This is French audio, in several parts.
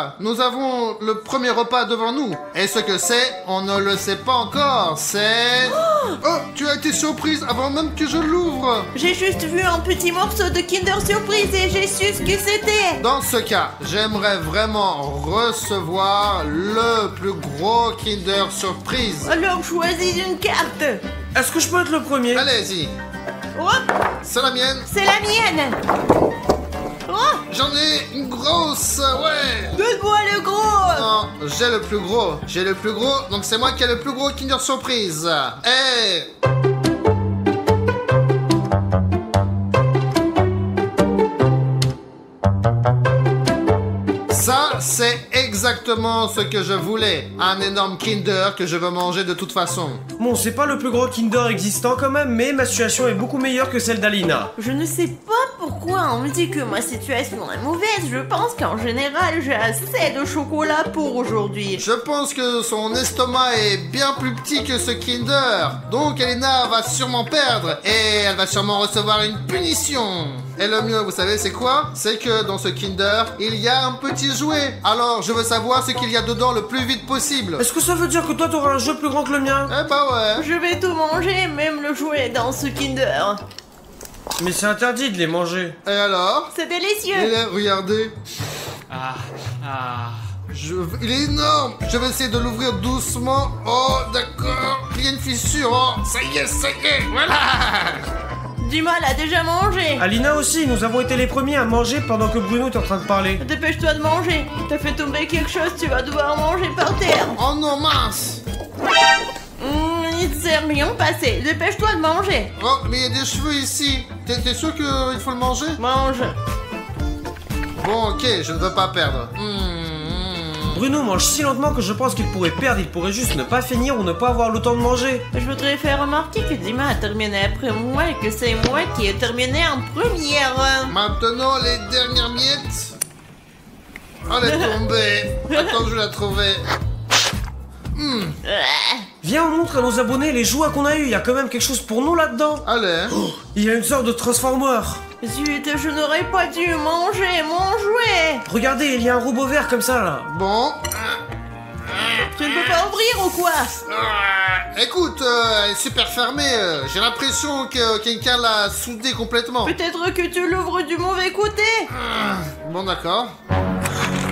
cas, nous avons le premier repas devant nous. Et ce que c'est, on ne le sait pas encore. C'est... Oh, tu as été surprise avant même que je l'ouvre. J'ai juste vu un petit morceau de Kinder Surprise et j'ai su ce que c'était. Dans ce cas, j'aimerais vraiment recevoir le plus gros Kinder Surprise. Alors choisis une carte. Est-ce que je peux être le premier? Allez-y, Hop, c'est la mienne. c'est la mienne. Oh, J'en ai une grosse, ouais. donne-moi le gros. Non, j'ai le plus gros. J'ai le plus gros, donc c'est moi qui ai le plus gros Kinder Surprise. Eh, ça, c'est exactement ce que je voulais. Un énorme Kinder que je veux manger de toute façon. Bon, c'est pas le plus gros Kinder existant quand même, mais ma situation est beaucoup meilleure que celle d'Alina. Je ne sais pas pourquoi on me dit que ma situation est mauvaise. Je pense qu'en général, j'ai assez de chocolat pour aujourd'hui. Je pense que son estomac est bien plus petit que ce Kinder. Donc Elena va sûrement perdre et elle va sûrement recevoir une punition. Et le mieux, vous savez, c'est quoi? C'est que dans ce Kinder, il y a un petit jouet. Alors, je veux savoir ce qu'il y a dedans le plus vite possible. Est-ce que ça veut dire que toi t'auras un jeu plus grand que le mien? Eh bah ouais. Je vais tout manger, même le jouet dans ce Kinder. Mais c'est interdit de les manger. Et alors? C'est délicieux. Regardez. Il est énorme. Je vais essayer de l'ouvrir doucement. Oh, d'accord. Il y a une fissure. Oh, ça y est, voilà. Dima l'a déjà mangé. Alina aussi, nous avons été les premiers à manger pendant que Bruno est en train de parler. Dépêche-toi de manger. T'as fait tomber quelque chose, tu vas devoir manger par terre. Oh non, mince. Il ne s'est rien passé. Dépêche-toi de manger. Oh, mais il y a des cheveux ici. T'es sûr qu'il faut le manger? Mange. Bon, ok, je ne veux pas perdre. Bruno mange si lentement que je pense qu'il pourrait perdre, il pourrait juste ne pas finir ou ne pas avoir le temps de manger. Je voudrais faire remarquer que Dima a terminé après moi et que c'est moi qui ai terminé en première. Maintenant, les dernières miettes. Oh, elle est tombée. Attends, je vais la trouver. Viens, on montre à nos abonnés les jouets qu'on a eu, il y a quand même quelque chose pour nous là-dedans. Allez. Il y a une sorte de transformer. Zut, je n'aurais pas dû manger mon jouet. Regardez, il y a un robot vert comme ça là. Bon. Tu ne peux pas ouvrir ou quoi? Écoute, elle est super fermée. J'ai l'impression que quelqu'un l'a soudée complètement. Peut-être que tu l'ouvres du mauvais côté. Bon, d'accord.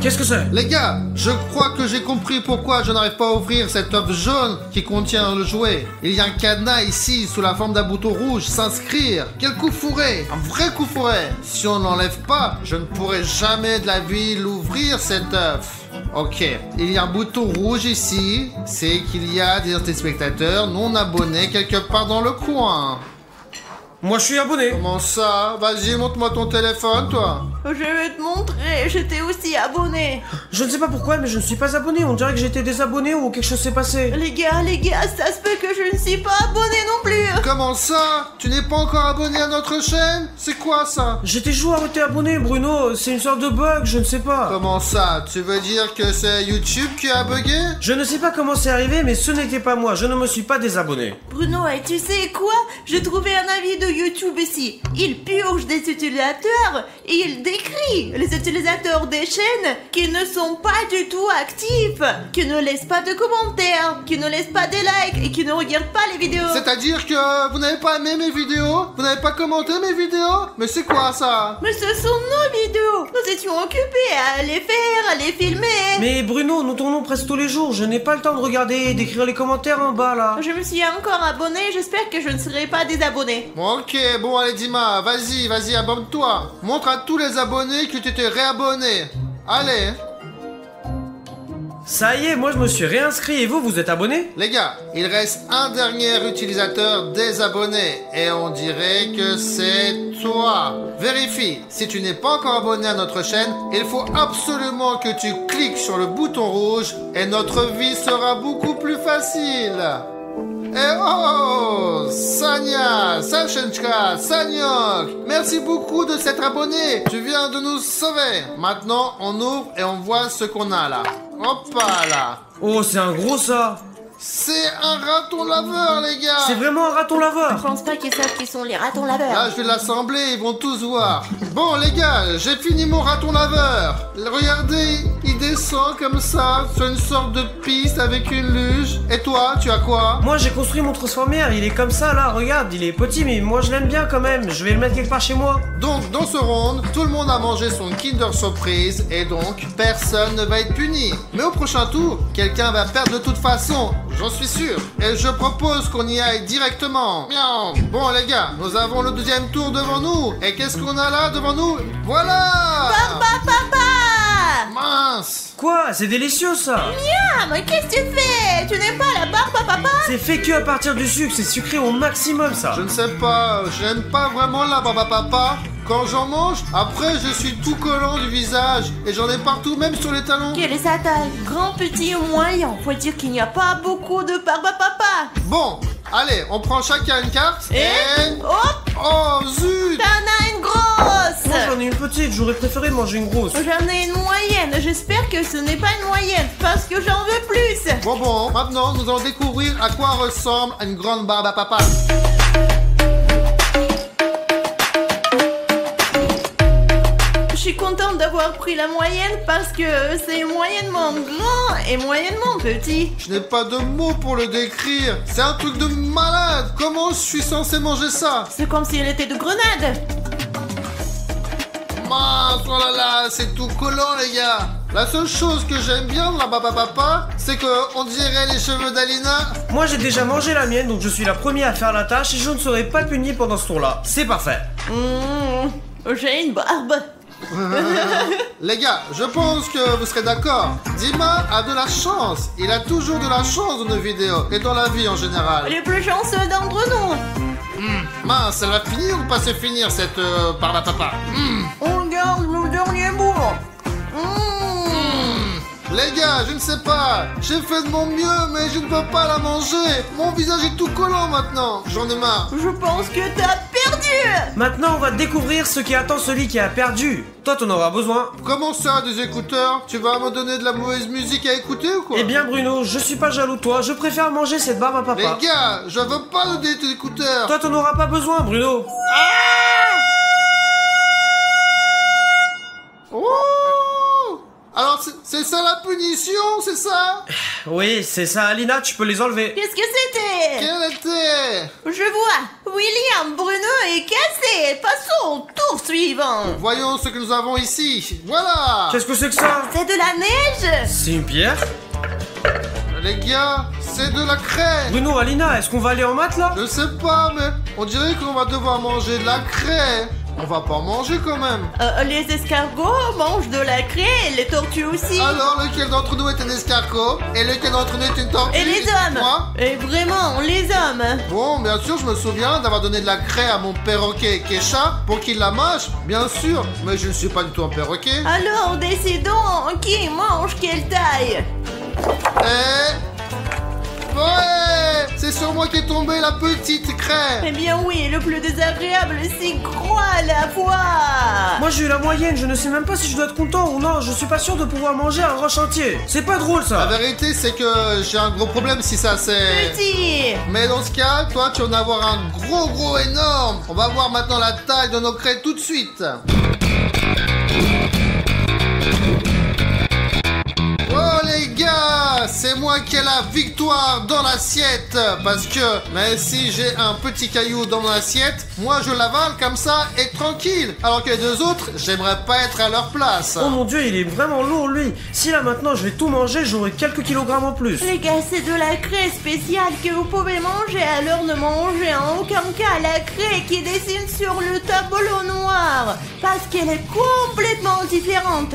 Qu'est-ce que c'est? Les gars, je crois que j'ai compris pourquoi je n'arrive pas à ouvrir cette œuf jaune qui contient le jouet. Il y a un cadenas ici sous la forme d'un bouton rouge, s'inscrire. Quel coup fourré! Un vrai coup fourré! Si on n'enlève pas, je ne pourrai jamais de la vie l'ouvrir cet œuf. Ok, il y a un bouton rouge ici, c'est qu'il y a des téléspectateurs non abonnés quelque part dans le coin. Moi je suis abonné. Comment ça? Vas-y, montre-moi ton téléphone, toi. Je vais te montrer, j'étais aussi abonné. Je ne sais pas pourquoi, mais je ne suis pas abonné. On dirait que j'étais désabonné ou quelque chose s'est passé. Les gars, ça se peut que je ne suis pas abonné non plus. Comment ça? Tu n'es pas encore abonné à notre chaîne? C'est quoi ça? J'étais toujours arrêté abonné, Bruno. C'est une sorte de bug, je ne sais pas. Comment ça? Tu veux dire que c'est YouTube qui a bugué? Je ne sais pas comment c'est arrivé, mais ce n'était pas moi. Je ne me suis pas désabonné. Bruno, et tu sais quoi? J'ai trouvé un avis de YouTube ici. Il purge des utilisateurs et il décrit les utilisateurs des chaînes qui ne sont pas du tout actifs, qui ne laissent pas de commentaires, qui ne laissent pas des likes et qui ne regardent pas les vidéos. C'est-à-dire que vous n'avez pas aimé mes vidéos? Vous n'avez pas commenté mes vidéos? Mais c'est quoi ça? Mais ce sont nos vidéos. Nous étions occupés à les faire, à les filmer. Mais Bruno, nous tournons presque tous les jours. Je n'ai pas le temps de regarder et d'écrire les commentaires en bas là. Je me suis encore abonné, j'espère que je ne serai pas désabonné. Ok, bon allez Dima, vas-y, abonne-toi. Montre à tous les abonnés que tu t'es réabonné. Allez. Ça y est, moi je me suis réinscrit et vous êtes abonné? Les gars, il reste un dernier utilisateur désabonné et on dirait que c'est toi. Vérifie, si tu n'es pas encore abonné à notre chaîne, il faut absolument que tu cliques sur le bouton rouge et notre vie sera beaucoup plus facile. Et oh, Sanya, Sachenchka, Sanyok, merci beaucoup de s'être abonné. Tu viens de nous sauver. Maintenant, on ouvre et on voit ce qu'on a là. Hop là. Oh, c'est un gros ça. C'est un raton laveur, les gars. C'est vraiment un raton Je laveur. pense pas qu'ils savent qui sont les ratons laveurs. Là, je vais l'assembler, ils vont tous voir. Bon, les gars, j'ai fini mon raton laveur. Regardez, il descend comme ça, sur une sorte de piste avec une luge. Et toi, tu as quoi? Moi j'ai construit mon transformère, il est comme ça là, regarde, il est petit mais moi je l'aime bien quand même, je vais le mettre quelque part chez moi. Donc, dans ce round, tout le monde a mangé son Kinder Surprise et donc, personne ne va être puni. Mais au prochain tour, quelqu'un va perdre de toute façon, j'en suis sûr. Et je propose qu'on y aille directement. Miaou. Bon, les gars, nous avons le deuxième tour devant nous. Et qu'est-ce qu'on a là devant nous? Voilà! Papa! Mince! Quoi? C'est délicieux ça. Ah, mais qu'est-ce que tu fais? Tu n'aimes pas la barbe à papa? C'est fait que à partir du sucre, c'est sucré au maximum ça. Je ne sais pas, j'aime pas vraiment la barbe à papa. Quand j'en mange, après je suis tout collant du visage et j'en ai partout, même sur les talons. Quelle est sa taille? Grand, petit ou moyen? Faut dire qu'il n'y a pas beaucoup de barbe à papa. Bon, allez, on prend chacun une carte et... Hop! Oh zut! T'en as une grosse! Moi j'en ai une petite, j'aurais préféré manger une grosse. J'en ai une moyenne. J'espère que ce n'est pas une moyenne parce que j'en veux plus. Bon, maintenant nous allons découvrir à quoi ressemble une grande barbe à papa. Je suis contente d'avoir pris la moyenne parce que c'est moyennement grand et moyennement petit. Je n'ai pas de mots pour le décrire. C'est un truc de malade. Comment je suis censé manger ça? C'est comme si elle était de grenade. Mince, oh là là, c'est tout collant les gars. La seule chose que j'aime bien de la barbe à papa, c'est que on dirait les cheveux d'Alina. Moi j'ai déjà mangé la mienne donc je suis la première à faire la tâche et je ne serai pas puni pendant ce tour là. C'est parfait. J'ai une barbe. Les gars, je pense que vous serez d'accord. Dima a de la chance. Il a toujours de la chance dans nos vidéos et dans la vie en général. Les plus chanceux d'entre nous. Mince, elle va finir ou pas se finir cette barbe à papa? On garde le dernier bout. Les gars, je ne sais pas. J'ai fait de mon mieux, mais je ne peux pas la manger. Mon visage est tout collant maintenant. J'en ai marre. Je pense que t'as perdu. Maintenant on va découvrir ce qui attend celui qui a perdu. Toi t'en auras besoin. Comment ça, des écouteurs? Tu vas me donner de la mauvaise musique à écouter ou quoi? Eh bien Bruno, je suis pas jaloux de toi, je préfère manger cette barbe à papa. Les gars, je veux pas de des écouteurs. Toi t'en auras pas besoin Bruno. Oh! Alors, c'est ça la punition, c'est ça? Oui, c'est ça Alina, tu peux les enlever. Qu'est-ce que c'était? Quelle était? Je vois. William Bruno est cassé. Passons au tour suivant. Voyons ce que nous avons ici. Voilà! Qu'est-ce que c'est que ça? C'est de la neige. C'est une pierre? Les gars, c'est de la craie. Bruno, Alina, est-ce qu'on va aller en maths là? Je sais pas, mais on dirait qu'on va devoir manger de la craie. On va pas en manger quand même. Les escargots mangent de la craie, les tortues aussi. Alors, lequel d'entre nous est un escargot? Et lequel d'entre nous est une tortue? Et les hommes. Moi? Et vraiment, les hommes. Bon, bien sûr, je me souviens d'avoir donné de la craie à mon perroquet Kesha pour qu'il la mâche, bien sûr. Mais je ne suis pas du tout un perroquet. Alors, décidons qui mange quelle taille. Ouais! C'est sur moi qu'est tombée la petite craie. Eh bien oui, le plus désagréable, c'est gros à la fois. Moi j'ai eu la moyenne, je ne sais même pas si je dois être content ou non, je suis pas sûr de pouvoir manger un roche entier. C'est pas drôle La ça. vérité, c'est que j'ai un gros problème si ça c'est... Petit. Mais dans ce cas, toi, tu vas en avoir un gros énorme. On va voir maintenant la taille de nos craies tout de suite. Oh les gars, c'est moi qui ai la victoire dans l'assiette. Parce que même si j'ai un petit caillou dans mon assiette, moi je l'avale comme ça et tranquille. Alors que les deux autres, j'aimerais pas être à leur place. Oh mon dieu, il est vraiment lourd lui. Si là maintenant je vais tout manger, j'aurai quelques kilogrammes en plus. Les gars, c'est de la craie spéciale que vous pouvez manger, alors ne mangez en aucun cas la craie qui dessine sur le tableau noir, parce qu'elle est complètement différente.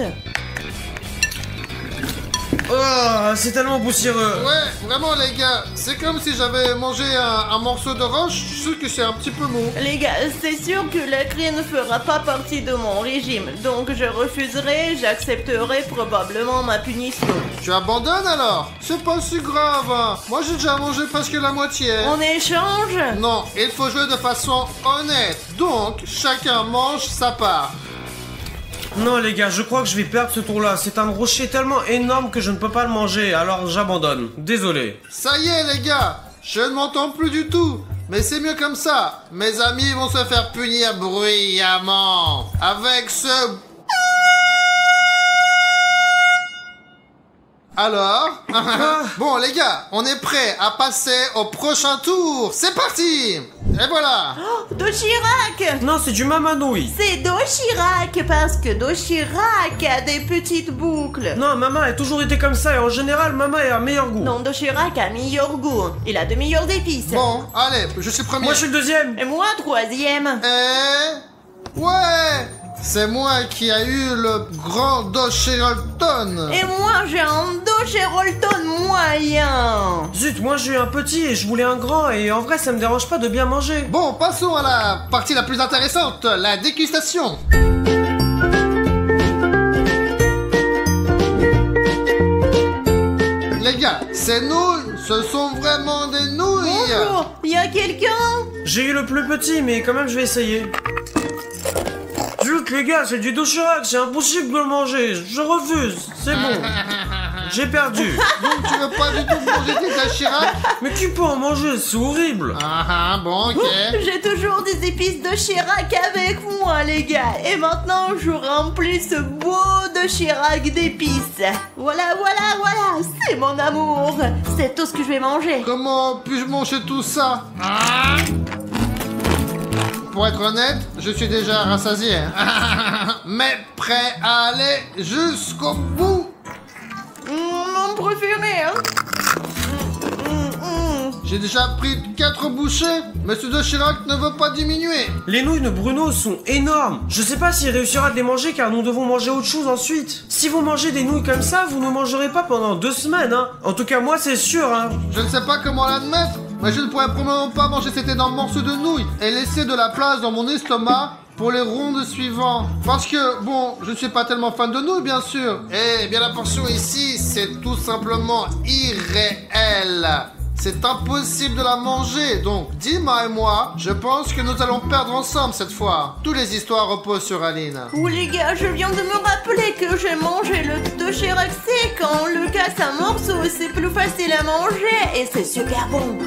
Oh, c'est tellement poussiéreux. Ouais, vraiment les gars, c'est comme si j'avais mangé un morceau de roche, je suis sûr que c'est un petit peu mou. Les gars, c'est sûr que la craie ne fera pas partie de mon régime, donc je refuserai, j'accepterai probablement ma punition. Tu abandonnes alors? C'est pas si grave, hein. Moi j'ai déjà mangé presque la moitié. On échange? Non, il faut jouer de façon honnête. Donc, chacun mange sa part. Non les gars, je crois que je vais perdre ce tour-là. C'est un rocher tellement énorme que je ne peux pas le manger, alors j'abandonne. Désolé. Ça y est les gars, je ne m'entends plus du tout. Mais c'est mieux comme ça. Mes amis vont se faire punir bruyamment. Avec ce... Alors Bon les gars, on est prêts à passer au prochain tour. C'est parti. Et voilà. Oh, Dochirac! Non, c'est du mamanouille. C'est Dochirac parce que Dochirac a des petites boucles. Non, maman a toujours été comme ça et en général, maman a un meilleur goût. Non, Dochirac a meilleur goût. Il a de meilleures épices. Bon, allez, je suis premier. Moi, je suis le deuxième. Et moi, troisième. Ouais, c'est moi qui a eu le grand Dochirolton. Et moi, j'ai un Dochirolton moyen. Zut, moi j'ai eu un petit et je voulais un grand et en vrai ça me dérange pas de bien manger. Bon, passons à la partie la plus intéressante, la dégustation. Les gars, ces nouilles, ce sont vraiment des nouilles. Bonjour, y a quelqu'un? J'ai eu le plus petit mais quand même je vais essayer. Zut les gars, c'est du Dochirac, c'est impossible de le manger, je refuse, c'est bon. J'ai perdu. Donc tu veux pas du tout manger tes Dochirac? Mais qui peut en manger? C'est horrible. Ah bon, ok. J'ai toujours des épices Dochirac avec moi, les gars. Et maintenant, je remplis ce beau Dochirac d'épices. Voilà, voilà, voilà. C'est mon amour. C'est tout ce que je vais manger. Comment puis-je manger tout ça? Pour être honnête, je suis déjà rassasié. Mais prêt à aller jusqu'au bout. Mon préféré, hein. J'ai déjà pris 4 bouchées. Monsieur Dochirac ne veut pas diminuer. Les nouilles de Bruno sont énormes. Je sais pas s'il réussira à les manger car nous devons manger autre chose ensuite. Si vous mangez des nouilles comme ça, vous ne mangerez pas pendant 2 semaines, hein. En tout cas, moi, c'est sûr, hein. Je ne sais pas comment l'admettre, mais je ne pourrais probablement pas manger cet énorme morceau de nouilles et laisser de la place dans mon estomac pour les rondes suivantes. Parce que, bon, je ne suis pas tellement fan de nouilles, bien sûr. Eh bien, la portion ici, c'est tout simplement irréel. C'est impossible de la manger, donc Dima et moi, je pense que nous allons perdre ensemble cette fois. Toutes les histoires reposent sur Aline. Oh les gars, je viens de me rappeler que j'ai mangé le Dochirac sec. Quand on le casse en morceaux, c'est plus facile à manger et c'est super bon.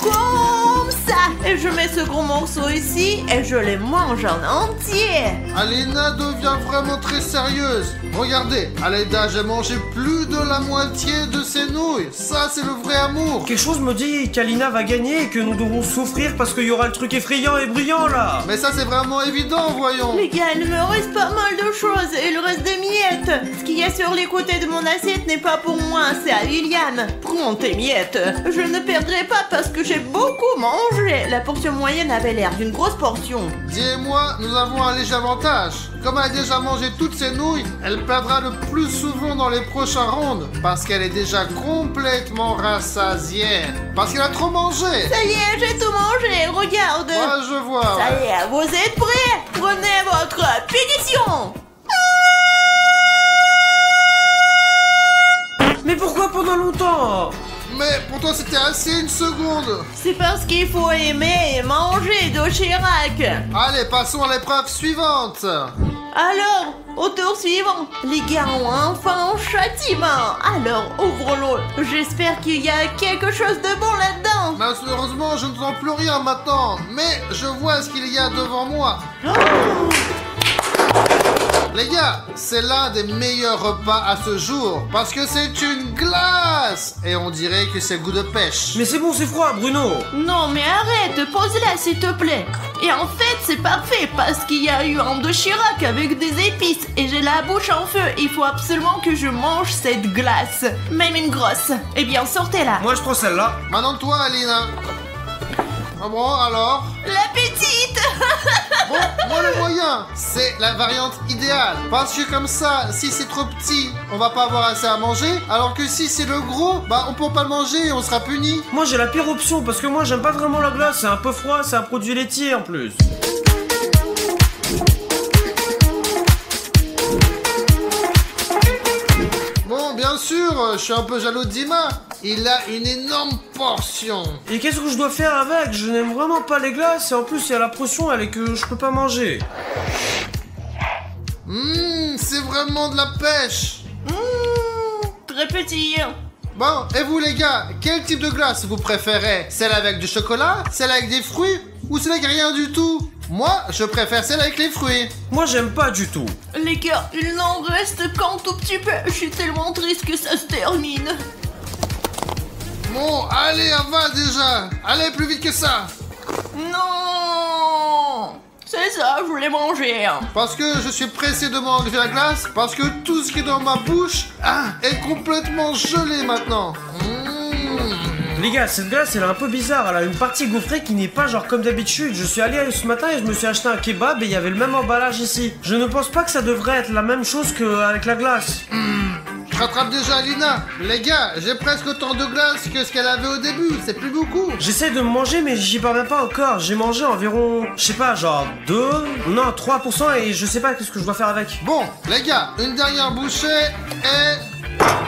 Comme ça. Et je mets ce gros morceau ici et je les mange en entier. Alina devient vraiment très sérieuse. Regardez, à Leda, j'ai mangé plus de la moitié de ses nouilles. Ça, c'est le vrai amour. Quelque chose me dit qu'Alina va gagner et que nous devons souffrir parce qu'il y aura le truc effrayant et brillant là. Mais ça, c'est vraiment évident, voyons. Les gars, il me reste pas mal de choses et il reste des miettes. Ce qu'il y a sur les côtés de mon assiette n'est pas pour moi, c'est à Liliane. Prends tes miettes. Je ne perdrai pas parce que j'ai beaucoup mangé. La portion moyenne avait l'air d'une grosse portion. Dis-moi, nous avons un léger avantage. Comme elle a déjà mangé toutes ses nouilles, elle perdra le plus souvent dans les prochains rounds parce qu'elle est déjà complètement rassasiée. Parce qu'elle a trop mangé. Ça y est, j'ai tout mangé, regarde. Ouais, je vois. Ça y est, vous êtes prêts? Prenez votre punition. Mais pourquoi pendant longtemps? Mais pour toi, c'était assez 1 seconde. C'est parce qu'il faut aimer et manger Dochirac. Allez, passons à l'épreuve suivante. Alors, au tour suivant, les gars ont enfin un châtiment. Alors, ouvrons-le. J'espère qu'il y a quelque chose de bon là-dedans. Malheureusement, je ne sens plus rien maintenant. Mais je vois ce qu'il y a devant moi. Les gars, c'est l'un des meilleurs repas à ce jour parce que c'est une glace et on dirait que c'est goût de pêche. Mais c'est bon, c'est froid, Bruno. Non, mais arrête, pose-la s'il te plaît. Et en fait, c'est parfait parce qu'il y a eu un Dochirac avec des épices et j'ai la bouche en feu. Il faut absolument que je mange cette glace, même une grosse. Eh bien, sortez-la. Moi, je prends celle-là. Maintenant toi, Alina. Ah bon, alors? La petite. Bon, moi le moyen, c'est la variante idéale. Parce que comme ça, si c'est trop petit, on va pas avoir assez à manger. Alors que si c'est le gros, bah on peut pas le manger et on sera puni. Moi, j'ai la pire option parce que moi, j'aime pas vraiment la glace. C'est un peu froid, c'est un produit laitier en plus. Bon, bien sûr, je suis un peu jaloux de Dima. Il a une énorme portion. Et qu'est-ce que je dois faire avec? Je n'aime vraiment pas les glaces et en plus, il y a la portion, elle est que je peux pas manger. C'est vraiment de la pêche. Très petit. Bon, et vous les gars, quel type de glace vous préférez? Celle avec du chocolat? Celle avec des fruits? Ou celle avec rien du tout? Moi, je préfère celle avec les fruits. Moi, j'aime pas du tout. Les gars, il n'en reste qu'un tout petit peu. Je suis tellement triste que ça se termine. Bon, allez, avale déjà. Allez, plus vite que ça. Non! C'est ça, je voulais manger. Parce que je suis pressé de manger la glace. Parce que tout ce qui est dans ma bouche est complètement gelé maintenant. Les gars, cette glace, elle est un peu bizarre. Elle a une partie gaufrée qui n'est pas genre comme d'habitude. Je suis allé ce matin et je me suis acheté un kebab et il y avait le même emballage ici. Je ne pense pas que ça devrait être la même chose qu'avec la glace. Je rattrape déjà Alina. Les gars, j'ai presque autant de glace que ce qu'elle avait au début. C'est plus beaucoup. J'essaie de me manger mais j'y parviens pas encore. J'ai mangé environ, je sais pas, genre 3% et je sais pas qu'est-ce que je dois faire avec. Bon, les gars, une dernière bouchée et...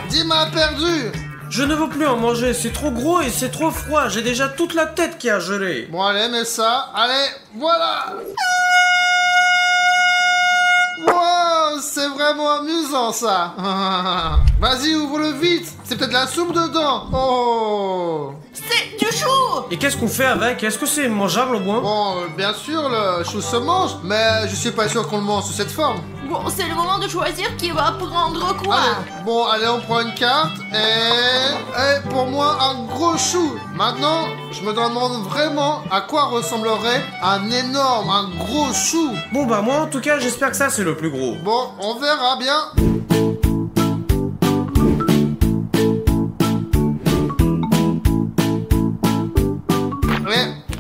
Dima a perdu. Je ne veux plus en manger, c'est trop gros et c'est trop froid. J'ai déjà toute la tête qui a gelé. Bon, allez, mets ça. Allez, voilà. Wow, c'est vraiment amusant ça. Vas-y, ouvre-le vite. C'est peut-être la soupe dedans. Oh. C'est du chou! Et qu'est-ce qu'on fait avec? Est-ce que c'est mangeable au moins? Bon, bien sûr, le chou se mange, mais je suis pas sûr qu'on le mange sous cette forme. Bon, c'est le moment de choisir qui va prendre quoi. Allez, bon, allez, on prend une carte et pour moi, un gros chou. Maintenant, je me demande vraiment à quoi ressemblerait un gros chou. Bon bah moi en tout cas j'espère que ça c'est le plus gros. Bon, on verra bien.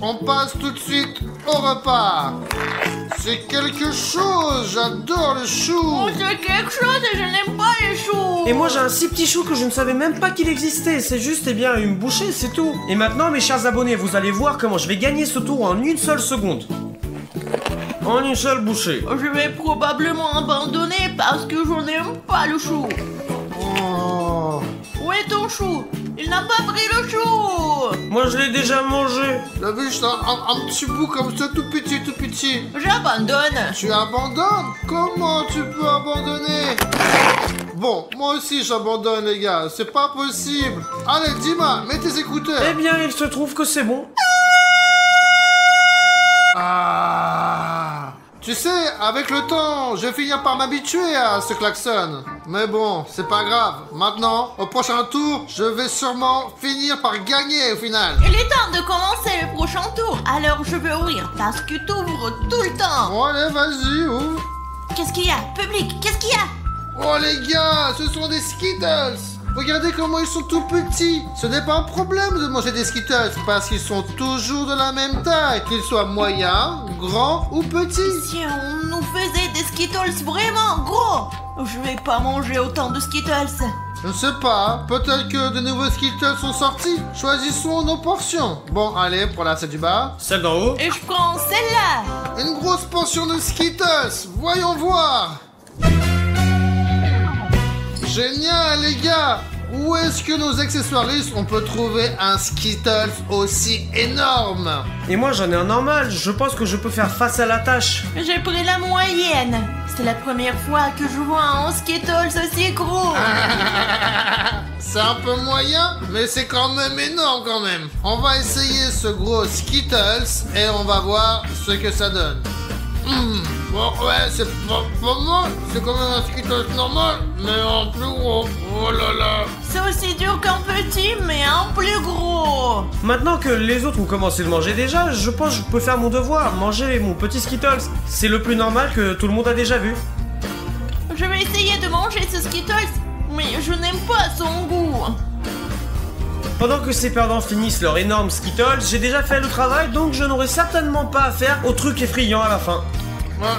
On passe tout de suite au repas. C'est quelque chose, j'adore le chou. Oh, c'est quelque chose et je n'aime pas les choux. Et moi j'ai un si petit chou que je ne savais même pas qu'il existait. C'est juste une bouchée, c'est tout. Et maintenant mes chers abonnés, vous allez voir comment je vais gagner ce tour en une seule seconde. En une seule bouchée. Je vais probablement abandonner parce que je n'aime pas le chou. Oh. Où est ton chou? Il n'a pas pris le chou. Moi je l'ai déjà mangé. T'as vu, c'est un petit bout comme ça, tout petit. J'abandonne. Tu abandonnes? Comment tu peux abandonner? Bon, moi aussi j'abandonne les gars, c'est pas possible. Allez, Dima, mets tes écouteurs. Eh bien il se trouve que c'est bon. Ah. Tu sais, avec le temps, je vais finir par m'habituer à ce klaxon. Mais bon, c'est pas grave. Maintenant, au prochain tour, je vais sûrement finir par gagner au final. Il est temps de commencer le prochain tour. Alors je vais ouvrir parce que tu ouvres tout le temps. Bon, allez, vas-y, ouvre. Qu'est-ce qu'il y a? Public, qu'est-ce qu'il y a? Oh les gars, ce sont des Skittles. Regardez comment ils sont tout petits. Ce n'est pas un problème de manger des Skittles parce qu'ils sont toujours de la même taille, qu'ils soient moyens, grands ou petits. Si on nous faisait des Skittles vraiment gros, je vais pas manger autant de Skittles. Je ne sais pas, peut-être que de nouveaux Skittles sont sortis. Choisissons nos portions. Bon, allez, pour la celle du bas. Celle d'en haut. Et je prends celle-là. Une grosse portion de Skittles. Voyons voir. Génial, les gars. Où est-ce que nos accessoiristes on peut trouver un Skittles aussi énorme? Et moi j'en ai un normal, je pense que je peux faire face à la tâche. J'ai pris la moyenne. C'est la première fois que je vois un Skittles aussi gros. C'est un peu moyen, mais c'est quand même énorme quand même. On va essayer ce gros Skittles et on va voir ce que ça donne. Bon, ouais, c'est pas mal. C'est quand même un Skittles normal, mais en plus gros. Oh là là. C'est aussi dur qu'un petit, mais un plus gros. Maintenant que les autres ont commencé de manger déjà, je pense que je peux faire mon devoir, manger mon petit Skittles. C'est le plus normal que tout le monde a déjà vu. Je vais essayer de manger ce Skittles, mais je n'aime pas son goût. Pendant que ces perdants finissent leur énorme Skittles, j'ai déjà fait le travail, donc je n'aurai certainement pas affaire au truc effrayant à la fin. Moi,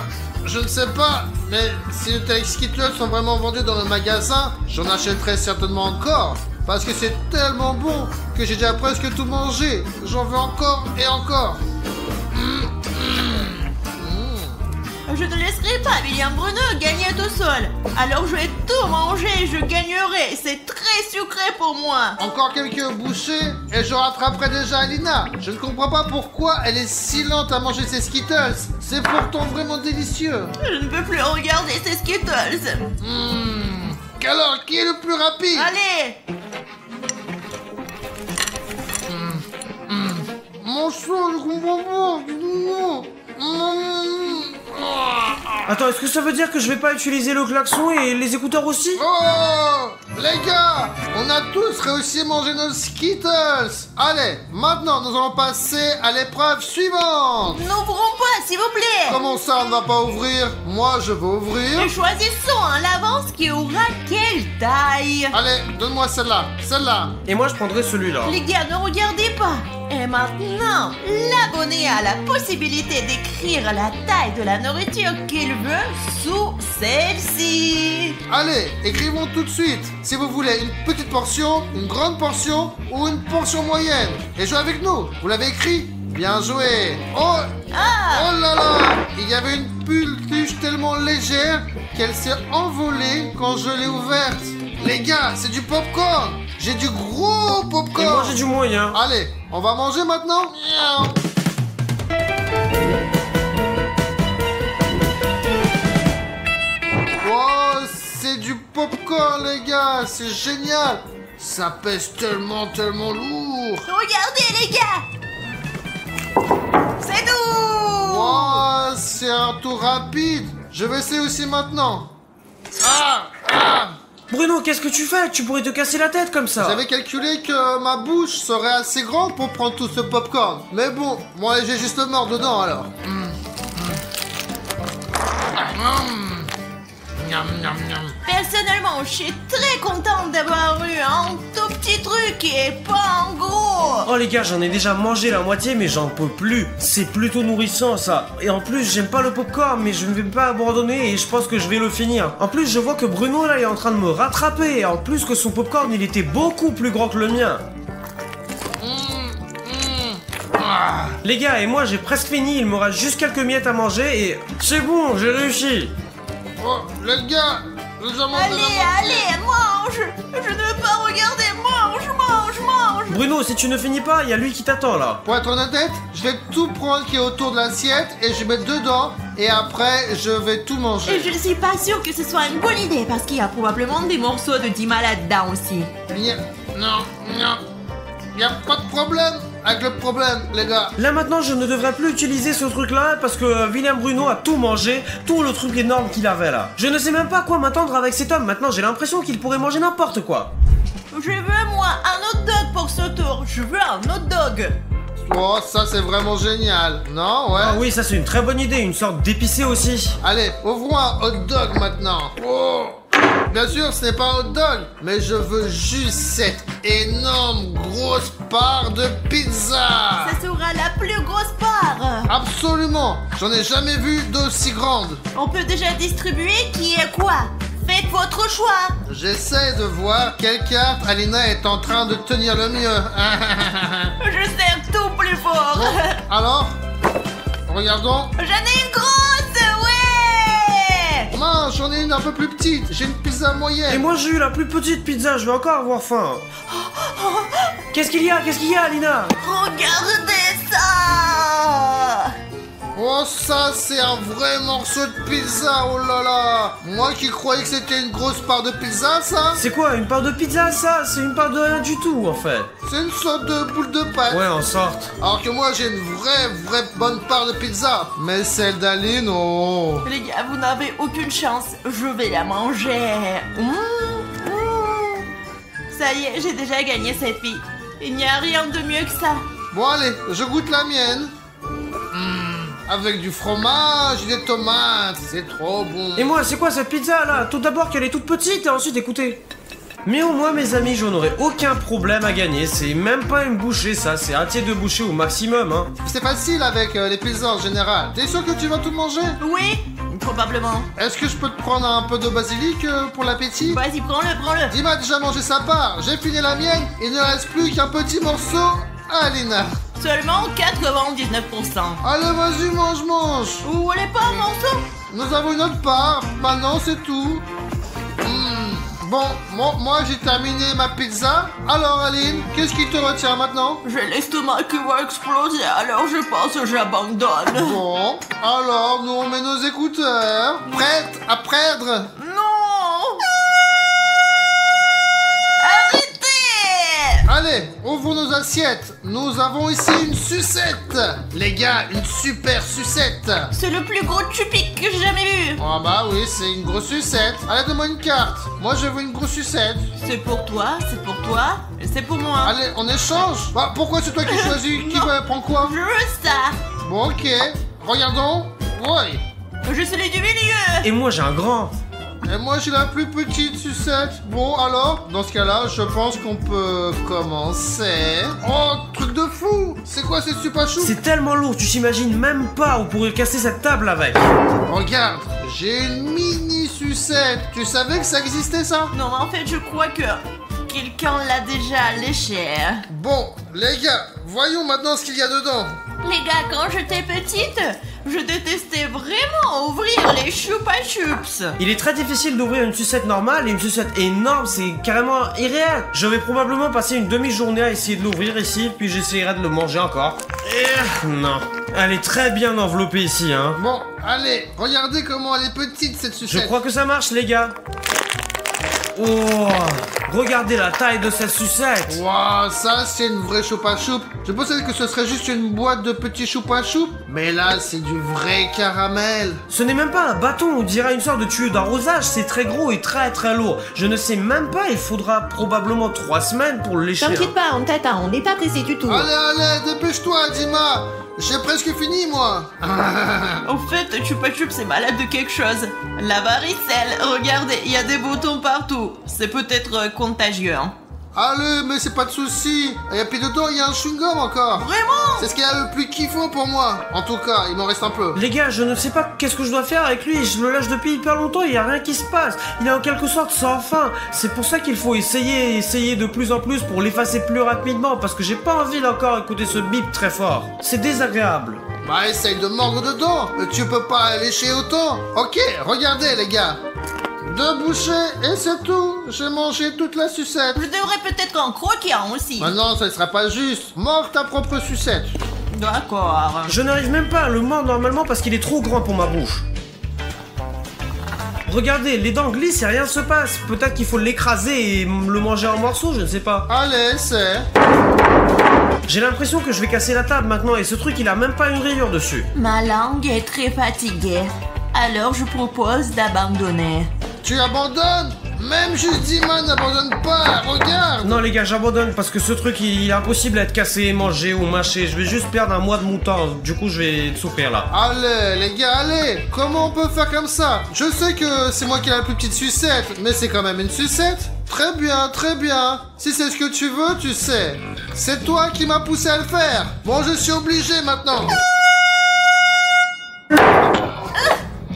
je ne sais pas, mais si de tels Skittles sont vraiment vendus dans le magasin, j'en achèterai certainement encore. Parce que c'est tellement bon que j'ai déjà presque tout mangé. J'en veux encore et encore. Je ne laisserai pas William Bruno gagner tout seul. Alors je vais tout manger, je gagnerai. C'est très sucré pour moi. Encore quelques bouchées et je rattraperai déjà Alina. Je ne comprends pas pourquoi elle est si lente à manger ses Skittles. C'est pourtant vraiment délicieux. Je ne peux plus regarder ces Skittles. Alors, qui est le plus rapide? Allez. Mon sang, je comprends pas. Attends, est-ce que ça veut dire que je vais pas utiliser le klaxon et les écouteurs aussi? Oh, les gars, on a tous réussi à manger nos Skittles. Allez, maintenant nous allons passer à l'épreuve suivante. N'ouvrons pas, s'il vous plaît. Comment ça, on ne va pas ouvrir? Moi, je veux ouvrir. Et choisissons à l'avance qui aura quelle taille. Allez, donne-moi celle-là, celle-là. Et moi je prendrai celui-là. Les gars, ne regardez pas. Et maintenant, l'abonné a la possibilité d'écrire la taille de la nourriture qu'il veut sous celle-ci. Allez, écrivons tout de suite. Si vous voulez une petite portion, une grande portion ou une portion moyenne. Et jouez avec nous. Vous l'avez écrit? Bien joué. Oh, Ah, oh là là. Il y avait une peluche tellement légère qu'elle s'est envolée quand je l'ai ouverte. Les gars, c'est du popcorn. J'ai du gros Et popcorn. moi j'ai du moyen. Allez, on va manger maintenant. Oh, c'est du popcorn, les gars. C'est génial. Ça pèse tellement, tellement lourd. regardez les gars. C'est tout. Oh, c'est un tour rapide. Je vais essayer aussi maintenant. Ah. Bruno, qu'est-ce que tu fais? Tu pourrais te casser la tête comme ça. J'avais calculé que ma bouche serait assez grande pour prendre tout ce popcorn. Mais bon, moi j'ai juste mort dedans alors. Personnellement, je suis très contente d'avoir eu un tout petit truc et pas un gros. Oh les gars, j'en ai déjà mangé la moitié mais j'en peux plus. C'est plutôt nourrissant ça. Et en plus, j'aime pas le popcorn mais je ne vais pas abandonner et je pense que je vais le finir. En plus, je vois que Bruno là est en train de me rattraper. Et en plus que son popcorn il était beaucoup plus grand que le mien. Les gars, et moi j'ai presque fini, il me reste juste quelques miettes à manger et c'est bon, j'ai réussi. Oh, les gars, nous avons Allez, mange. Je ne veux pas regarder, mange. Bruno, si tu ne finis pas, il y a lui qui t'attend là. Pour être honnête, je vais tout prendre qui est autour de l'assiette et je vais mettre dedans et après je vais tout Et manger. je ne suis pas sûre que ce soit une bonne idée parce qu'il y a probablement des morceaux de Dima là-dedans aussi. Non, y a pas de problème avec le problème, les gars. Là maintenant, je ne devrais plus utiliser ce truc là parce que William Bruno a tout mangé, tout le truc énorme qu'il avait là. Je ne sais même pas quoi m'attendre avec cet homme. Maintenant, j'ai l'impression qu'il pourrait manger n'importe quoi. Je veux moi un hot dog pour ce tour. Je veux un hot dog. Oh, ça c'est vraiment génial. Non, ouais. Ah oui, ça c'est une très bonne idée, une sorte d'épicé aussi. Allez, ouvrons un hot dog maintenant. Oh. Bien sûr, ce n'est pas un hot dog, mais je veux juste cette énorme grosse part de pizza. Ça sera la plus grosse part. Absolument. J'en ai jamais vu d'aussi grande. On peut déjà distribuer qui est quoi. Faites votre choix. J'essaie de voir quelle carte Alina est en train de tenir le mieux. Je serre tout plus fort. Alors, regardons. J'en ai une grosse, ouais. Mince, j'en ai une un peu plus petite. J'ai une pizza Et moyenne. moi j'ai eu la plus petite pizza, je vais encore avoir faim. Qu'est-ce qu'il y a, Alina? Regardez ça. Oh, ça, c'est un vrai morceau de pizza. Oh là là. Moi qui croyais que c'était une grosse part de pizza, ça. C'est quoi, une part de pizza ça? C'est une part de rien du tout en fait. C'est une sorte de boule de pâte. Ouais, en sorte. Alors que moi, j'ai une vraie bonne part de pizza. Mais celle d'Aline, oh. Les gars, vous n'avez aucune chance. Je vais la manger. Ça y est, j'ai déjà gagné cette vie. Il n'y a rien de mieux que ça. Bon, allez, je goûte la mienne. Avec du fromage et des tomates, c'est trop bon. Et moi, c'est quoi cette pizza là? Tout d'abord qu'elle est toute petite et ensuite écoutez. Mais au moins mes amis, je n'aurai aucun problème à gagner. C'est même pas une bouchée ça, c'est un tiers de bouchée au maximum hein. C'est facile avec les pizzas en général. T'es sûr que tu vas tout manger? Oui, probablement. Est-ce que je peux te prendre un peu de basilic pour l'appétit? Vas-y, prends-le. Dima a déjà mangé sa part, j'ai fini la mienne, il ne reste plus qu'un petit morceau à Alina. Seulement 99%. Allez, vas-y, mange. Vous voulez pas un morceau? nous avons une autre part. Maintenant, c'est tout. Bon, moi j'ai terminé ma pizza. Alors Aline, qu'est-ce qui te retient maintenant? J'ai l'estomac qui va exploser, alors je pense que j'abandonne. Bon, alors nous on met nos écouteurs. Prête à perdre? Non! Arrêtez! Allez, ouvrons nos assiettes. Nous avons ici une sucette. Les gars, une super sucette. C'est le plus gros chupic que j'ai jamais vu. Ah bah oui, c'est une grosse sucette. Allez, donne-moi une carte. Moi, je veux une grosse sucette. C'est pour toi, et c'est pour moi. Allez, on échange. Bah, pourquoi c'est toi qui choisis? Qui va prendre quoi? Je veux ça. Bon, ok. Regardons. Ouais. Je suis celui du milieu. Et moi j'ai un grand. Et moi, j'ai la plus petite sucette. Bon, alors, dans ce cas-là, je pense qu'on peut commencer. Oh, truc de fou. C'est quoi cette super chou? C'est tellement lourd, tu t'imagines même pas, on pourrait casser cette table avec. Regarde, j'ai une mini sucette. Tu savais que ça existait, ça? Non, mais en fait, je crois que quelqu'un l'a déjà léché. Bon, les gars, voyons maintenant ce qu'il y a dedans. Les gars, quand j'étais petite, je détestais vraiment ouvrir les choupa choups. Il est très difficile d'ouvrir une sucette normale et une sucette énorme, c'est carrément irréel. Je vais probablement passer une demi-journée à essayer de l'ouvrir ici, puis j'essaierai de le manger encore. Non, elle est très bien enveloppée ici, hein. Bon, allez, regardez comment elle est petite cette Je sucette. crois que ça marche, les gars. Oh, regardez la taille de cette sucette. Waouh, ça c'est une vraie choupa choup. Je pensais que ce serait juste une boîte de petits choupa choup, mais là c'est du vrai caramel. Ce n'est même pas un bâton, on dirait une sorte de tuyau d'arrosage, c'est très gros et très très lourd. Je ne sais même pas, il faudra probablement 3 semaines pour le lécher. T'inquiète pas, on t'attend, on n'est pas pressé du tout. Allez, dépêche-toi, Dima. J'ai presque fini, moi. En fait, choupa choups c'est malade de quelque chose. La varicelle, regardez, il y a des boutons partout. C'est peut-être contagieux, hein. Allez, mais c'est pas de souci. Et puis dedans, il y a un chewing-gum encore. Vraiment? C'est ce qu'il y a le plus kiffant pour moi. En tout cas, il m'en reste un peu. Les gars, je ne sais pas qu'est-ce que je dois faire avec lui, je le lâche depuis hyper longtemps, il n'y a rien qui se passe. Il est en quelque sorte sans fin. C'est pour ça qu'il faut essayer de plus en plus pour l'effacer plus rapidement, parce que j'ai pas envie d'encore écouter ce bip très fort. C'est désagréable. Bah, essaye de mordre dedans. Tu peux pas lécher autant. Ok, regardez, les gars. 2 bouchées et c'est tout. J'ai mangé toute la sucette. Je devrais peut-être en croquer un aussi. Maintenant, ça ne sera pas juste. Mords ta propre sucette. D'accord. Je n'arrive même pas à le mordre normalement parce qu'il est trop grand pour ma bouche. Regardez, les dents glissent et rien ne se passe. Peut-être qu'il faut l'écraser et le manger en morceaux, je ne sais pas. Allez, c'est... J'ai l'impression que je vais casser la table maintenant et ce truc il a même pas une rayure dessus. Ma langue est très fatiguée. Alors je propose d'abandonner. Tu abandonnes? Même juste Dima n'abandonne pas, regarde. Non les gars, j'abandonne parce que ce truc il est impossible à être cassé, mangé ou mâché. Je vais juste perdre un mois de mon temps, du coup je vais souffrir là. Allez, les gars, allez. Comment on peut faire comme ça? Je sais que c'est moi qui ai la plus petite sucette, mais c'est quand même une sucette. Très bien, très bien. Si c'est ce que tu veux, tu sais. C'est toi qui m'as poussé à le faire. Bon, je suis obligé maintenant.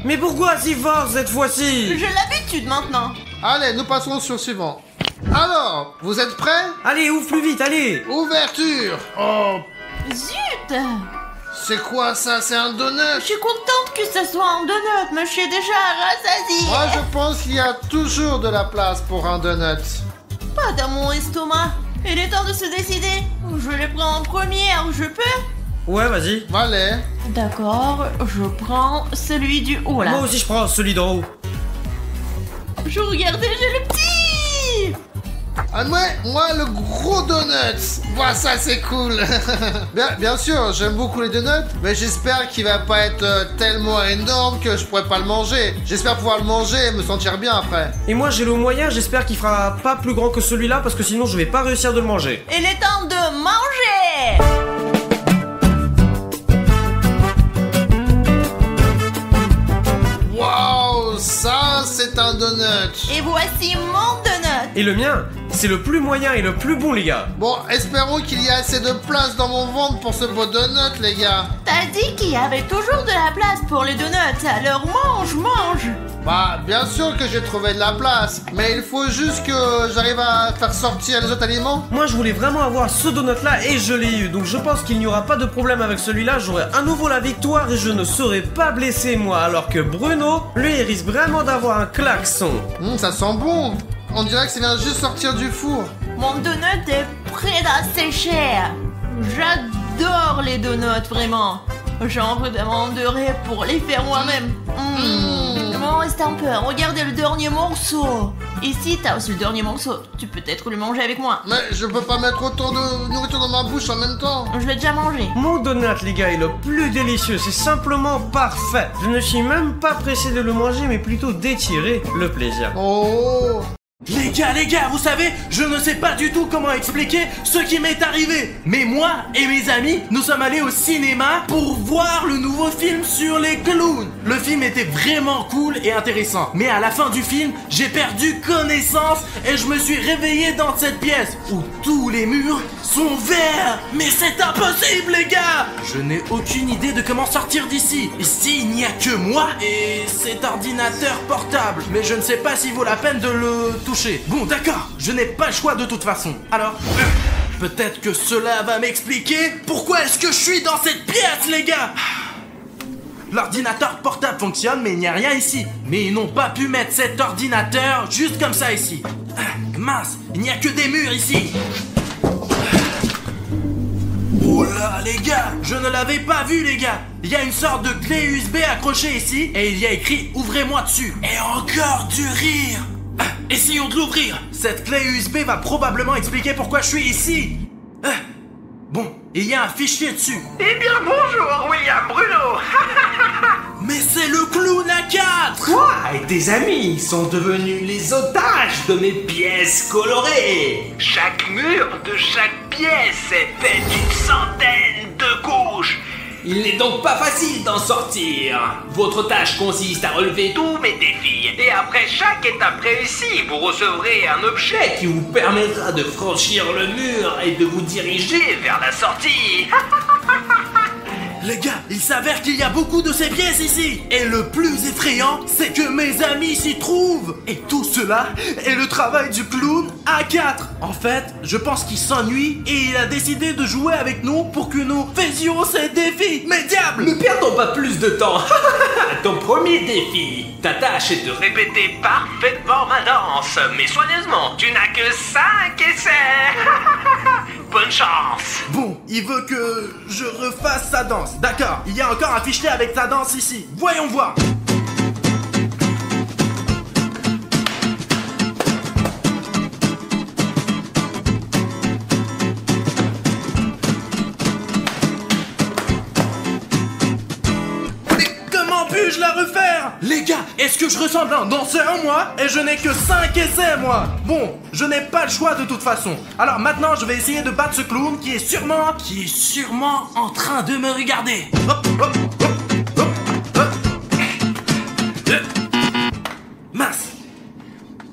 Mais pourquoi si fort cette fois-ci? J'ai l'habitude maintenant. Allez, nous passons sur le suivant. Alors, vous êtes prêts? Allez, ouvre plus vite, allez. Ouverture. Oh, Zut! c'est quoi ça? C'est un donut? Je suis contente que ce soit un donut, mais je suis déjà rassasiée. Moi, je pense qu'il y a toujours de la place pour un donut. Pas dans mon estomac. Il est temps de se décider. Je les prends en première, je peux? Ouais, vas-y. Allez. D'accord, je prends celui du haut là. Moi aussi je prends celui d'en haut. Je regardais, j'ai le petit. Ah, moi, le gros donut. Voilà, ça, c'est cool. bien sûr, j'aime beaucoup les donuts, mais j'espère qu'il va pas être tellement énorme que je pourrais pas le manger. J'espère pouvoir le manger et me sentir bien après. Et moi j'ai le moyen, j'espère qu'il fera pas plus grand que celui-là parce que sinon je vais pas réussir de le manger. Il est temps de manger. Waouh, ça, c'est un donut. Et voici mon donut. Et le mien, c'est le plus moyen et le plus bon, les gars. Bon, espérons qu'il y a assez de place dans mon ventre pour ce beau donut, les gars. T'as dit qu'il y avait toujours de la place pour les donuts, alors mange. Bah, bien sûr que j'ai trouvé de la place, mais il faut juste que j'arrive à faire sortir les autres aliments. Moi, je voulais vraiment avoir ce donut-là et je l'ai eu. Donc je pense qu'il n'y aura pas de problème avec celui-là. J'aurai à nouveau la victoire et je ne serai pas blessé, moi. Alors que Bruno, lui, il risque vraiment d'avoir un klaxon. Ça sent bon. On dirait que ça vient juste sortir du four. Mon donut est prêt à sécher. J'adore les donuts, vraiment. J'en redemanderai pour les faire moi-même. Bon, reste un peu. Regardez le dernier morceau. Ici, t'as aussi le dernier morceau. Tu peux peut-être le manger avec moi. Mais je peux pas mettre autant de nourriture dans ma bouche en même temps. Je l'ai déjà mangé. Mon donut, les gars, est le plus délicieux. C'est simplement parfait. Je ne suis même pas pressé de le manger, mais plutôt d'étirer le plaisir. Oh. Les gars, vous savez, je ne sais pas du tout comment expliquer ce qui m'est arrivé. Mais moi et mes amis, nous sommes allés au cinéma pour voir le nouveau film sur les clowns. Le film était vraiment cool et intéressant. Mais à la fin du film, j'ai perdu connaissance et je me suis réveillé dans cette pièce où tous les murs sont verts. Mais c'est impossible, les gars! Je n'ai aucune idée de comment sortir d'ici. Ici, il n'y a que moi et cet ordinateur portable. Mais je ne sais pas s'il vaut la peine de le toucher. Bon, d'accord, je n'ai pas le choix de toute façon. Alors, peut-être que cela va m'expliquer pourquoi est-ce que je suis dans cette pièce, les gars. L'ordinateur portable fonctionne, mais il n'y a rien ici. Mais ils n'ont pas pu mettre cet ordinateur juste comme ça ici. Mince, il n'y a que des murs ici. Oh là, les gars, je ne l'avais pas vu, les gars. Il y a une sorte de clé USB accrochée ici et il y a écrit « Ouvrez-moi dessus ». Et encore du rire. Essayons de l'ouvrir. Cette clé USB va probablement expliquer pourquoi je suis ici. Bon, il y a un fichier dessus. Eh bien bonjour William Bruno. Mais c'est le clown A4. Toi et tes amis sont devenus les otages de mes pièces colorées. Chaque mur de chaque pièce est fait d'une centaine de couches. Il n'est donc pas facile d'en sortir. Votre tâche consiste à relever tous mes défis. Et après chaque étape réussie, vous recevrez un objet qui vous permettra de franchir le mur et de vous diriger vers la sortie. Les gars, il s'avère qu'il y a beaucoup de ces pièces ici. Et le plus effrayant, c'est que mes amis s'y trouvent. Et tout cela est le travail du clown A4. En fait, je pense qu'il s'ennuie et il a décidé de jouer avec nous pour que nous faisions ces défis. Mais diable! Ne perdons pas plus de temps. Ton premier défi, ta tâche est de répéter parfaitement ma danse, mais soigneusement. Tu n'as que 5 essais. Bonne chance. Bon, il veut que je refasse sa danse. D'accord, il y a encore un fichier avec sa danse ici. Voyons voir. Puis-je la refaire? Les gars, est-ce que je ressemble à un danseur, moi? Et je n'ai que 5 essais, moi. Bon, je n'ai pas le choix de toute façon. Alors maintenant, je vais essayer de battre ce clown qui est sûrement en train de me regarder. Hop, hop, hop, hop, hop. Mince.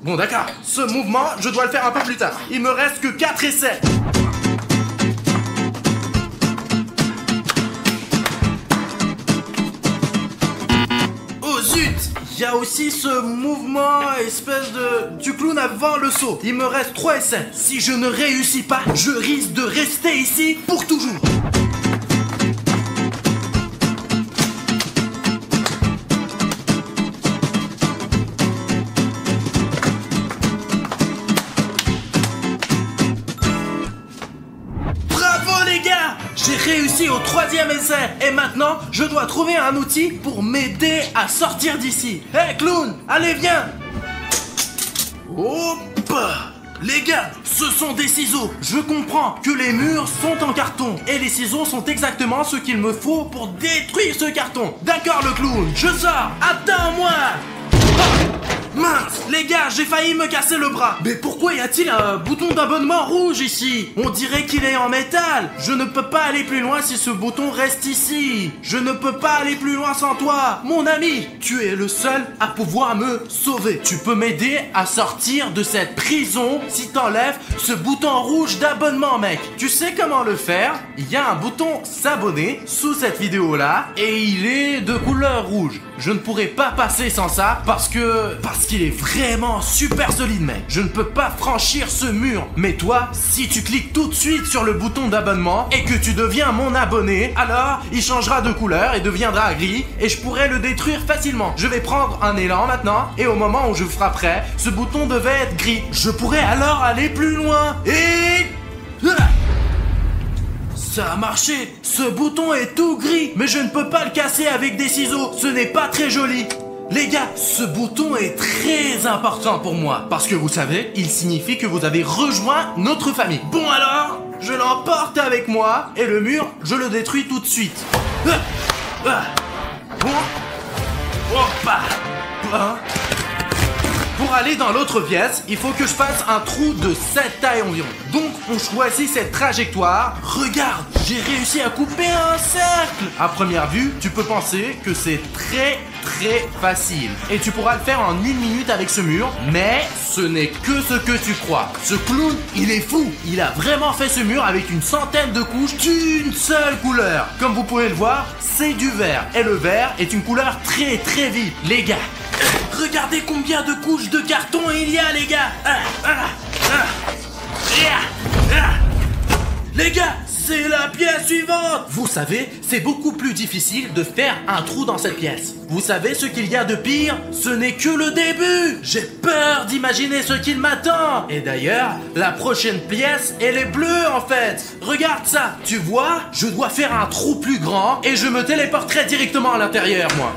Bon, d'accord. Ce mouvement, je dois le faire un peu plus tard. Il me reste que 4 essais. Il y a aussi ce mouvement espèce du clown avant le saut. Il me reste 3 essais. Si je ne réussis pas, je risque de rester ici pour toujours. J'ai réussi au 3e essai et maintenant je dois trouver un outil pour m'aider à sortir d'ici. Hey clown, allez viens. Hop. Les gars, ce sont des ciseaux. Je comprends que les murs sont en carton et les ciseaux sont exactement ce qu'il me faut pour détruire ce carton. D'accord le clown, je sors, attends-moi. Mince, les gars, j'ai failli me casser le bras. Mais pourquoi y a-t-il un bouton d'abonnement rouge ici? On dirait qu'il est en métal. Je ne peux pas aller plus loin si ce bouton reste ici. Je ne peux pas aller plus loin sans toi. Mon ami, tu es le seul à pouvoir me sauver. Tu peux m'aider à sortir de cette prison si t'enlèves ce bouton rouge d'abonnement, mec. Tu sais comment le faire? Il y a un bouton s'abonner sous cette vidéo-là et il est de couleur rouge. Je ne pourrais pas passer sans ça parce qu'il est vraiment super solide, mec. Je ne peux pas franchir ce mur. Mais toi, si tu cliques tout de suite sur le bouton d'abonnement et que tu deviens mon abonné, alors il changera de couleur et deviendra gris et je pourrai le détruire facilement. Je vais prendre un élan maintenant et au moment où je frapperai, ce bouton devait être gris. Je pourrais alors aller plus loin et... Ça a marché. Ce bouton est tout gris, mais je ne peux pas le casser avec des ciseaux. Ce n'est pas très joli. Les gars, ce bouton est très important pour moi. Parce que vous savez, il signifie que vous avez rejoint notre famille. Bon alors, je l'emporte avec moi et le mur, je le détruis tout de suite. Bon. Hoppa. Pour aller dans l'autre pièce, il faut que je fasse un trou de cette taille environ. Donc, on choisit cette trajectoire. Regarde, j'ai réussi à couper un cercle. À première vue, tu peux penser que c'est très facile. Et tu pourras le faire en 1 minute avec ce mur. Mais ce n'est que ce que tu crois. Ce clown, il est fou. Il a vraiment fait ce mur avec une centaine de couches d'une seule couleur. Comme vous pouvez le voir, c'est du vert. Et le vert est une couleur très vive. Les gars, regardez combien de couches de carton il y a, les gars. Les gars, c'est la pièce suivante. Vous savez, c'est beaucoup plus difficile de faire un trou dans cette pièce. Vous savez ce qu'il y a de pire? Ce n'est que le début. J'ai peur d'imaginer ce qu'il m'attend. Et d'ailleurs, la prochaine pièce, elle est bleue en fait. Regarde ça. Tu vois, je dois faire un trou plus grand et je me téléporterai directement à l'intérieur, moi.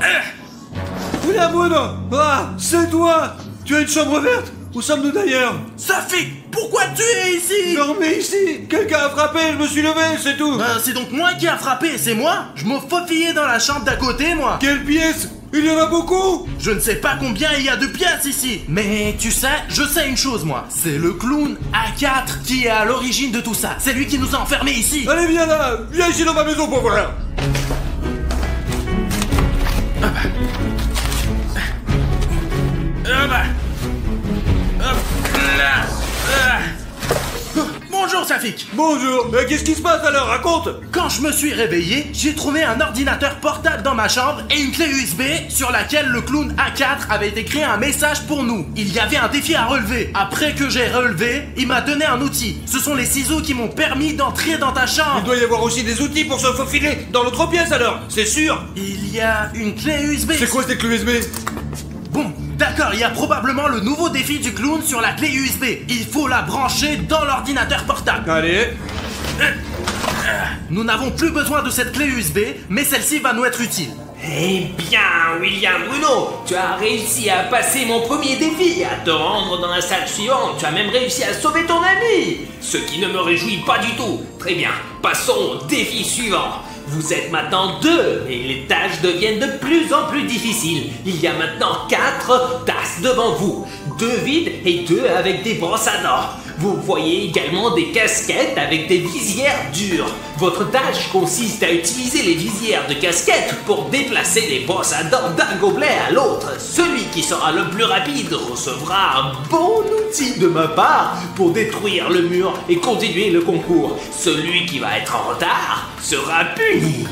Oula, Bruno! Ah, c'est toi! Tu as une chambre verte? Où sommes-nous d'ailleurs? Safi, pourquoi tu es ici? Dormez ici! Quelqu'un a frappé, je me suis levé, c'est tout! C'est donc moi qui a frappé, c'est moi? Je me faufillais dans la chambre d'à côté, moi! Quelle pièce? Il y en a beaucoup! Je ne sais pas combien il y a de pièces ici! Mais tu sais, je sais une chose, moi. C'est le clown A4 qui est à l'origine de tout ça. C'est lui qui nous a enfermés ici! Allez, viens là! Viens ici dans ma maison pour voir! Bonjour Safik. Bonjour, mais qu'est-ce qui se passe alors? Raconte! Quand je me suis réveillé, j'ai trouvé un ordinateur portable dans ma chambre et une clé USB sur laquelle le clown A4 avait écrit un message pour nous. Il y avait un défi à relever. Après que j'ai relevé, il m'a donné un outil. Ce sont les ciseaux qui m'ont permis d'entrer dans ta chambre. Il doit y avoir aussi des outils pour se faufiler dans l'autre pièce alors, c'est sûr! Il y a une clé USB. C'est quoi cette clé USB? Bon, d'accord, il y a probablement le nouveau défi du clown sur la clé USB. Il faut la brancher dans l'ordinateur portable. Allez! Nous n'avons plus besoin de cette clé USB, mais celle-ci va nous être utile. Eh bien, William Bruno, tu as réussi à passer mon premier défi, à te rendre dans la salle suivante. Tu as même réussi à sauver ton ami, ce qui ne me réjouit pas du tout. Très bien, passons au défi suivant. Vous êtes maintenant 2 et les tâches deviennent de plus en plus difficiles. Il y a maintenant 4 tasses devant vous. 2 vides et 2 avec des brosses à dents. Vous voyez également des casquettes avec des visières dures. Votre tâche consiste à utiliser les visières de casquettes pour déplacer les brosses à dents d'un gobelet à l'autre. Celui qui sera le plus rapide recevra un bon outil de ma part pour détruire le mur et continuer le concours. Celui qui va être en retard sera puni.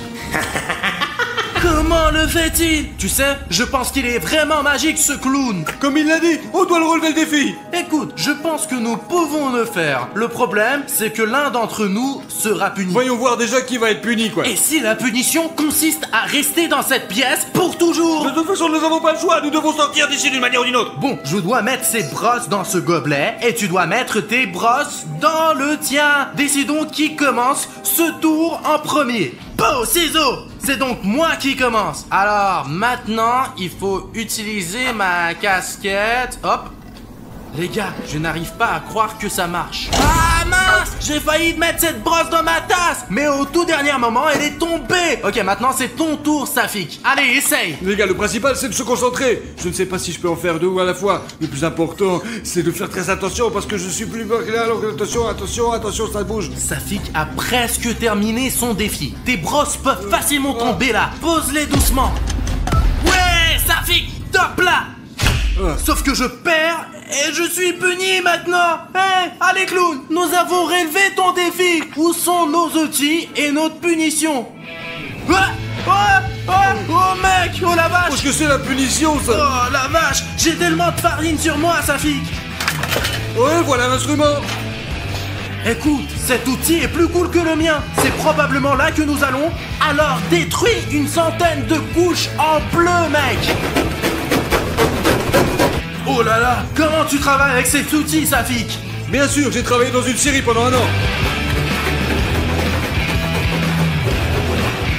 Comment le fait-il? Tu sais, je pense qu'il est vraiment magique ce clown. Comme il l'a dit, on doit le relever le défi! Écoute, je pense que nous pouvons le faire. Le problème, c'est que l'un d'entre nous sera puni. Voyons voir déjà qui va être puni, quoi! Et si la punition consiste à rester dans cette pièce pour toujours? De toute façon, nous n'avons pas le choix, nous devons sortir d'ici d'une manière ou d'une autre! Bon, je dois mettre ces brosses dans ce gobelet et tu dois mettre tes brosses dans le tien. Décidons qui commence ce tour en premier. Beau ciseaux! C'est donc moi qui commence. Alors maintenant, il faut utiliser ma casquette. Hop. Les gars, je n'arrive pas à croire que ça marche. Ah mince, j'ai failli mettre cette brosse dans ma tasse, mais au tout dernier moment, elle est tombée. Ok, maintenant c'est ton tour, Safik. Allez, essaye. Les gars, le principal c'est de se concentrer. Je ne sais pas si je peux en faire 2 à la fois. Le plus important, c'est de faire très attention parce que je suis plus bas que là. Alors attention, ça bouge. Safik a presque terminé son défi. Tes brosses peuvent facilement tomber là. Pose-les doucement. Ouais, Safik, top là. Sauf que je perds et je suis puni maintenant. Hé, allez clown, nous avons relevé ton défi. Où sont nos outils et notre punition? Oh mec, oh la vache. Qu'est-ce que c'est la punition ça? Oh la vache, j'ai tellement de farine sur moi, Safik. Ouais, voilà l'instrument. Écoute, cet outil est plus cool que le mien. C'est probablement là que nous allons. Alors détruis une centaine de couches en bleu, mec. Oh là là, comment tu travailles avec cet outil, Safik? Bien sûr, j'ai travaillé dans une série pendant 1 an.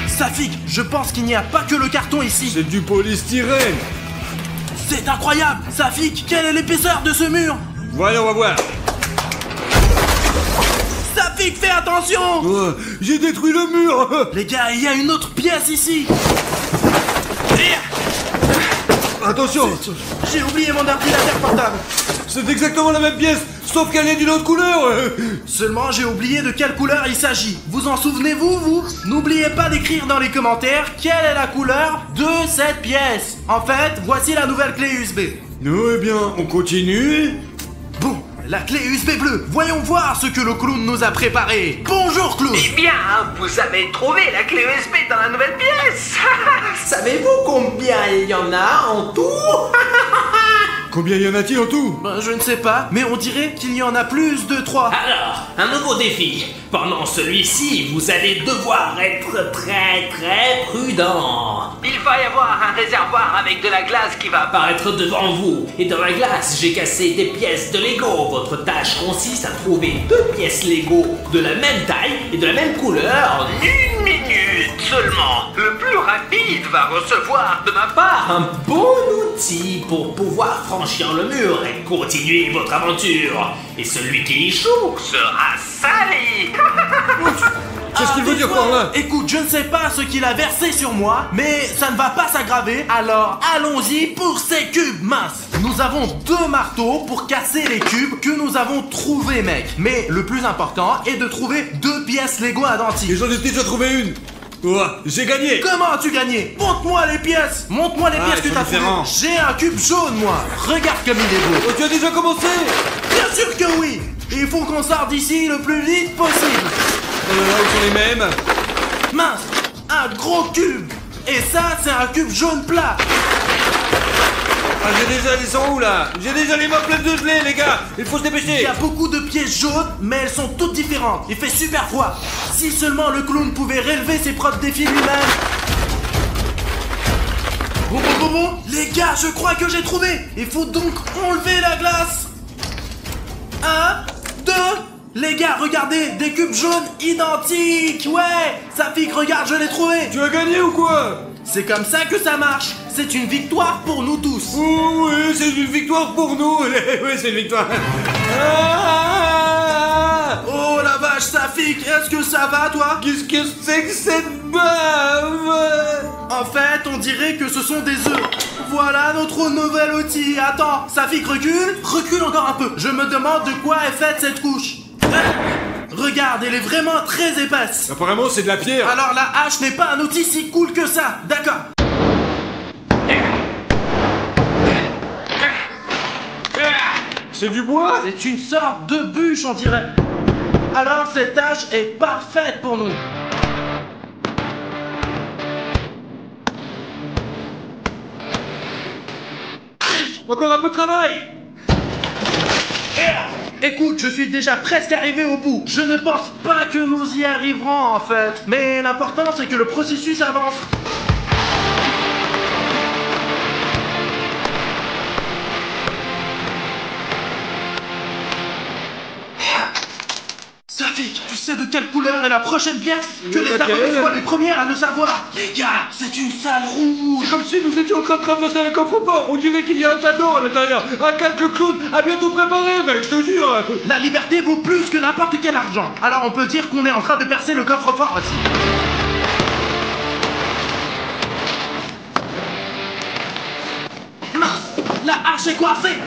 Safik, je pense qu'il n'y a pas que le carton ici. C'est du polystyrène. C'est incroyable. Safik, quelle est l'épaisseur de ce mur? Voyons, on va voir. Safik, fais attention. Oh, j'ai détruit le mur. Les gars, il y a une autre pièce ici. Attention. J'ai oublié mon ordinateur portable. C'est exactement la même pièce, sauf qu'elle est d'une autre couleur. Seulement, j'ai oublié de quelle couleur il s'agit. Vous en souvenez-vous, vous? N'oubliez pas d'écrire dans les commentaires quelle est la couleur de cette pièce. En fait, voici la nouvelle clé USB. Eh bien, on continue. Bon, la clé USB bleue. Voyons voir ce que le clown nous a préparé. Bonjour, clown. Eh bien, vous avez trouvé la clé USB dans la nouvelle pièce. Savez-vous combien il y en a en tout? Combien y en a-t-il en tout? Je ne sais pas, mais on dirait qu'il y en a plus de 3. Alors, un nouveau défi. Pendant celui-ci, vous allez devoir être très prudent. Il va y avoir un réservoir avec de la glace qui va apparaître devant vous. Et dans la glace, j'ai cassé des pièces de Lego. Votre tâche consiste à trouver 2 pièces Lego de la même taille et de la même couleur en 1 minute seulement. Le plus rapide va recevoir de ma part un bon outil pour pouvoir franchir le mur et continuer votre aventure. Et celui qui échoue sera sali. Qu'est-ce qu'il veut dire par là? Écoute, je ne sais pas ce qu'il a versé sur moi, mais ça ne va pas s'aggraver. Alors allons-y pour ces cubes minces. Nous avons 2 marteaux pour casser les cubes que nous avons trouvés, mec. Mais le plus important est de trouver 2 pièces Lego identiques. Et j'en ai déjà trouvé une. J'ai gagné. Comment as-tu gagné? Montre-moi les pièces. Montre-moi les pièces que t'as trouvées. différents. J'ai un cube jaune, moi. Regarde comme il est beau. Oh, tu as déjà commencé? Bien sûr que oui. Il faut qu'on sorte d'ici le plus vite possible. Où sont les mêmes? Mince, un gros cube. Et ça, c'est un cube jaune plat. Ah, ils sont où là? J'ai déjà les mains pleines de gelée, les gars. Il faut se Il dépêcher. y a beaucoup de pièces jaunes, mais elles sont toutes différentes. Il fait super froid. Si seulement le clown pouvait relever ses propres défis lui-même. Bon. Les gars, je crois que j'ai trouvé. Il faut donc enlever la glace. 1, 2. Les gars, regardez, des cubes jaunes identiques. Ouais, Safik, regarde, je l'ai trouvé. Tu as gagné ou quoi? C'est comme ça que ça marche. C'est une victoire pour nous tous. Oh, oui, c'est une victoire pour nous. Oui, c'est une victoire. Ah! Oh la vache, Safik, est-ce que ça va, toi? Qu'est-ce que c'est que cette bave? En fait, on dirait que ce sont des œufs. Voilà notre nouvel outil. Attends, Safik, recule. Recule encore un peu. Je me demande de quoi est faite cette couche. Regarde, elle est vraiment très épaisse. Apparemment, c'est de la pierre. Alors la hache n'est pas un outil si cool que ça. D'accord. C'est du bois? C'est une sorte de bûche, on dirait. Alors cette hache est parfaite pour nous. Encore un peu de travail. Écoute, je suis déjà presque arrivé au bout. Je ne pense pas que nous y arriverons en fait. Mais l'important c'est que le processus avance. Safik, tu sais de quelle couleur est la prochaine pièce? Que les abonnés soient les premières à le savoir. Les gars, c'est une salle rouge. C'est comme si nous étions en train de traverser un coffre-fort. On dirait qu'il y a un tableau à l'intérieur. Un quelques clowns à bientôt préparer, mec, je te jure. La liberté vaut plus que n'importe quel argent. Alors on peut dire qu'on est en train de percer le coffre-fort aussi. Mince, la hache est coincée.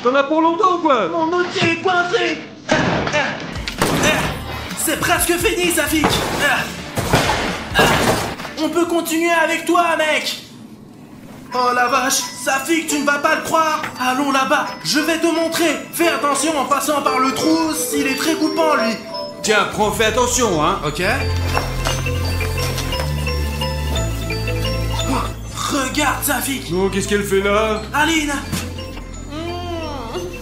T'en as pour longtemps, quoi. Mon outil est coincé. C'est presque fini, Safik. On peut continuer avec toi, mec. Oh la vache, Safik, tu ne vas pas le croire. Allons là-bas, je vais te montrer. Fais attention en passant par le trou, s'il est très coupant, lui. Tiens, fais attention, hein. Ok. Oh, regarde, Safik. Non, qu'est-ce qu'elle fait là? Aline.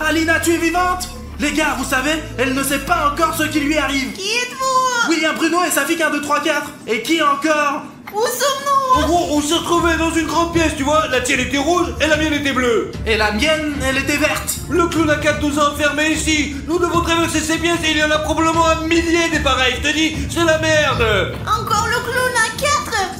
Alina, tu es vivante? Les gars, vous savez, elle ne sait pas encore ce qui lui arrive. Qui êtes-vous? William Bruno et Safik 1, 2, 3, 4. Et qui encore? Où sommes-nous? En gros, on se retrouvait dans une grande pièce, tu vois. La tienne était rouge et la mienne était bleue. Et la mienne, elle était verte. Le clown à 4 nous a enfermés ici. Nous devons traverser ces pièces et il y en a probablement un millier des pareils. Je te dis, c'est la merde. Encore le clown à 4?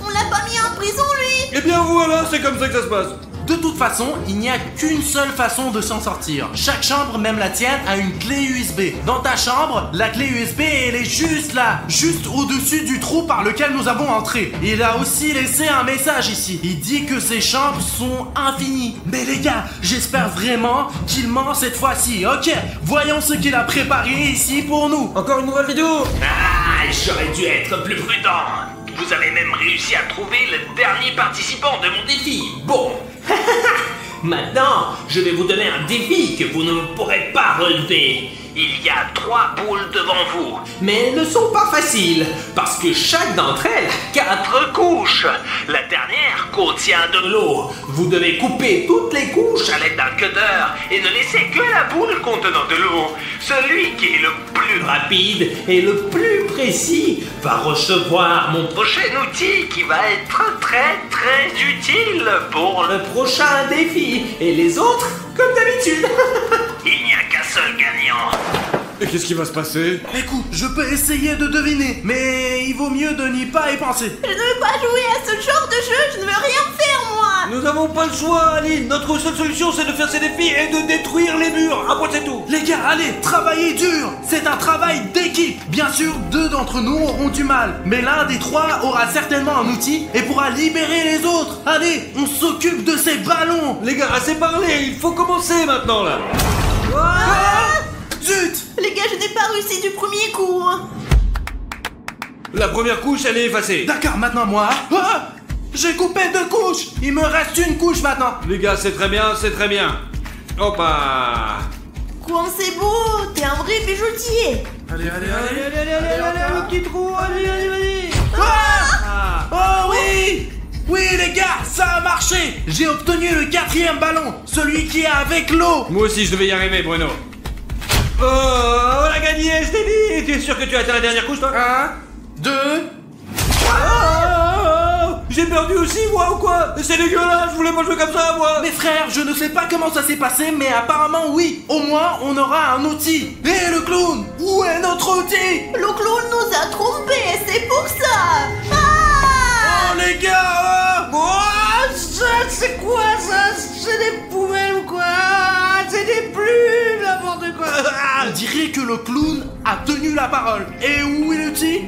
On l'a pas mis en prison, lui? Eh bien voilà, c'est comme ça que ça se passe. De toute façon, il n'y a qu'une seule façon de s'en sortir. Chaque chambre, même la tienne, a une clé USB. Dans ta chambre, la clé USB, elle est juste là, juste au-dessus du trou par lequel nous avons entré. Il a aussi laissé un message ici. Il dit que ces chambres sont infinies. Mais les gars, j'espère vraiment qu'il ment cette fois-ci. Ok, voyons ce qu'il a préparé ici pour nous. Encore une nouvelle vidéo. Ah, j'aurais dû être plus prudent. Vous avez même réussi à trouver le dernier participant de mon défi. Bon. Maintenant, je vais vous donner un défi que vous ne pourrez pas relever. Il y a 3 boules devant vous, mais elles ne sont pas faciles, parce que chaque d'entre elles a 4 couches. La dernière contient de l'eau. Vous devez couper toutes les couches à l'aide d'un cutter et ne laisser que la boule contenant de l'eau. Celui qui est le plus rapide et le plus précis va recevoir mon prochain outil qui va être très utile pour le prochain défi. Et les autres, comme d'habitude. Il n'y a qu'un seul gagnant. Et qu'est-ce qui va se passer? Écoute, je peux essayer de deviner, mais il vaut mieux de n'y pas y penser. Je ne veux pas jouer à ce genre de jeu, je ne veux rien faire, moi. Nous n'avons pas le choix, Aline. Notre seule solution, c'est de faire ces défis et de détruire les murs. Après, c'est tout. Les gars, allez, travaillez dur. C'est un travail d'équipe. Bien sûr, 2 d'entre nous auront du mal, mais l'un des 3 aura certainement un outil et pourra libérer les autres. Allez, on s'occupe de ces ballons. Les gars, assez parlé. Il faut commencer maintenant, là. Zut! Les gars, je n'ai pas réussi du premier coup. La première couche, elle est effacée. D'accord, maintenant moi. Ah! J'ai coupé 2 couches. Il me reste une couche maintenant. Les gars, c'est très bien, c'est très bien. Hoppa. Quoi, c'est beau, t'es un vrai bijoutier. Allez, Le petit trou, allez, vas-y. Ah! Oh oui! Oui les gars, ça a marché. J'ai obtenu le 4e ballon, celui qui est avec l'eau. Moi aussi, je devais y arriver, Bruno. Oh, on a gagné, je t'ai dit. Tu es sûr que tu as atteint la dernière couche, toi? 1, 2... J'ai perdu aussi, moi, ou quoi? C'est dégueulasse, je voulais pas jouer comme ça, moi. Mes frères, je ne sais pas comment ça s'est passé, mais apparemment oui. Au moins, on aura un outil. Hé, le clown, où est notre outil? Le clown nous a trompés, c'est pour ça. Oh les gars, C'est quoi ça? C'est des poubelles ou quoi? C'est des plumes, n'importe quoi. on dirait que le clown a tenu la parole. Et où est l'outil?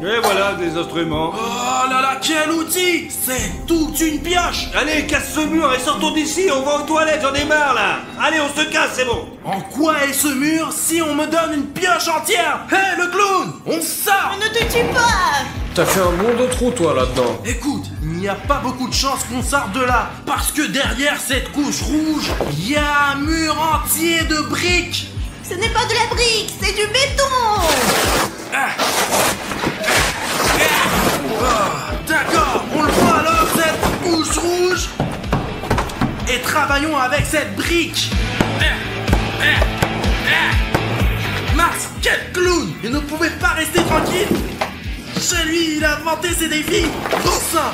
Et voilà, des instruments. Oh là là, quel outil! C'est toute une pioche! Allez, casse ce mur et sortons d'ici, on va aux toilettes, j'en ai marre, là. Allez, on se casse, c'est bon. En quoi est ce mur si on me donne une pioche entière? Hé, le clown! On sort! Ne te tue pas. T'as fait un bon de trou, toi, là-dedans. Écoute, il n'y a pas beaucoup de chances qu'on sorte de là, parce que derrière cette couche rouge, il y a un mur entier de briques! Ce n'est pas de la brique, c'est du béton. D'accord, on le voit alors, cette couche rouge. Et travaillons avec cette brique. Max, quel clown! Il ne pouvait pas rester tranquille. Chez lui, il a inventé ses défis. Bon sang.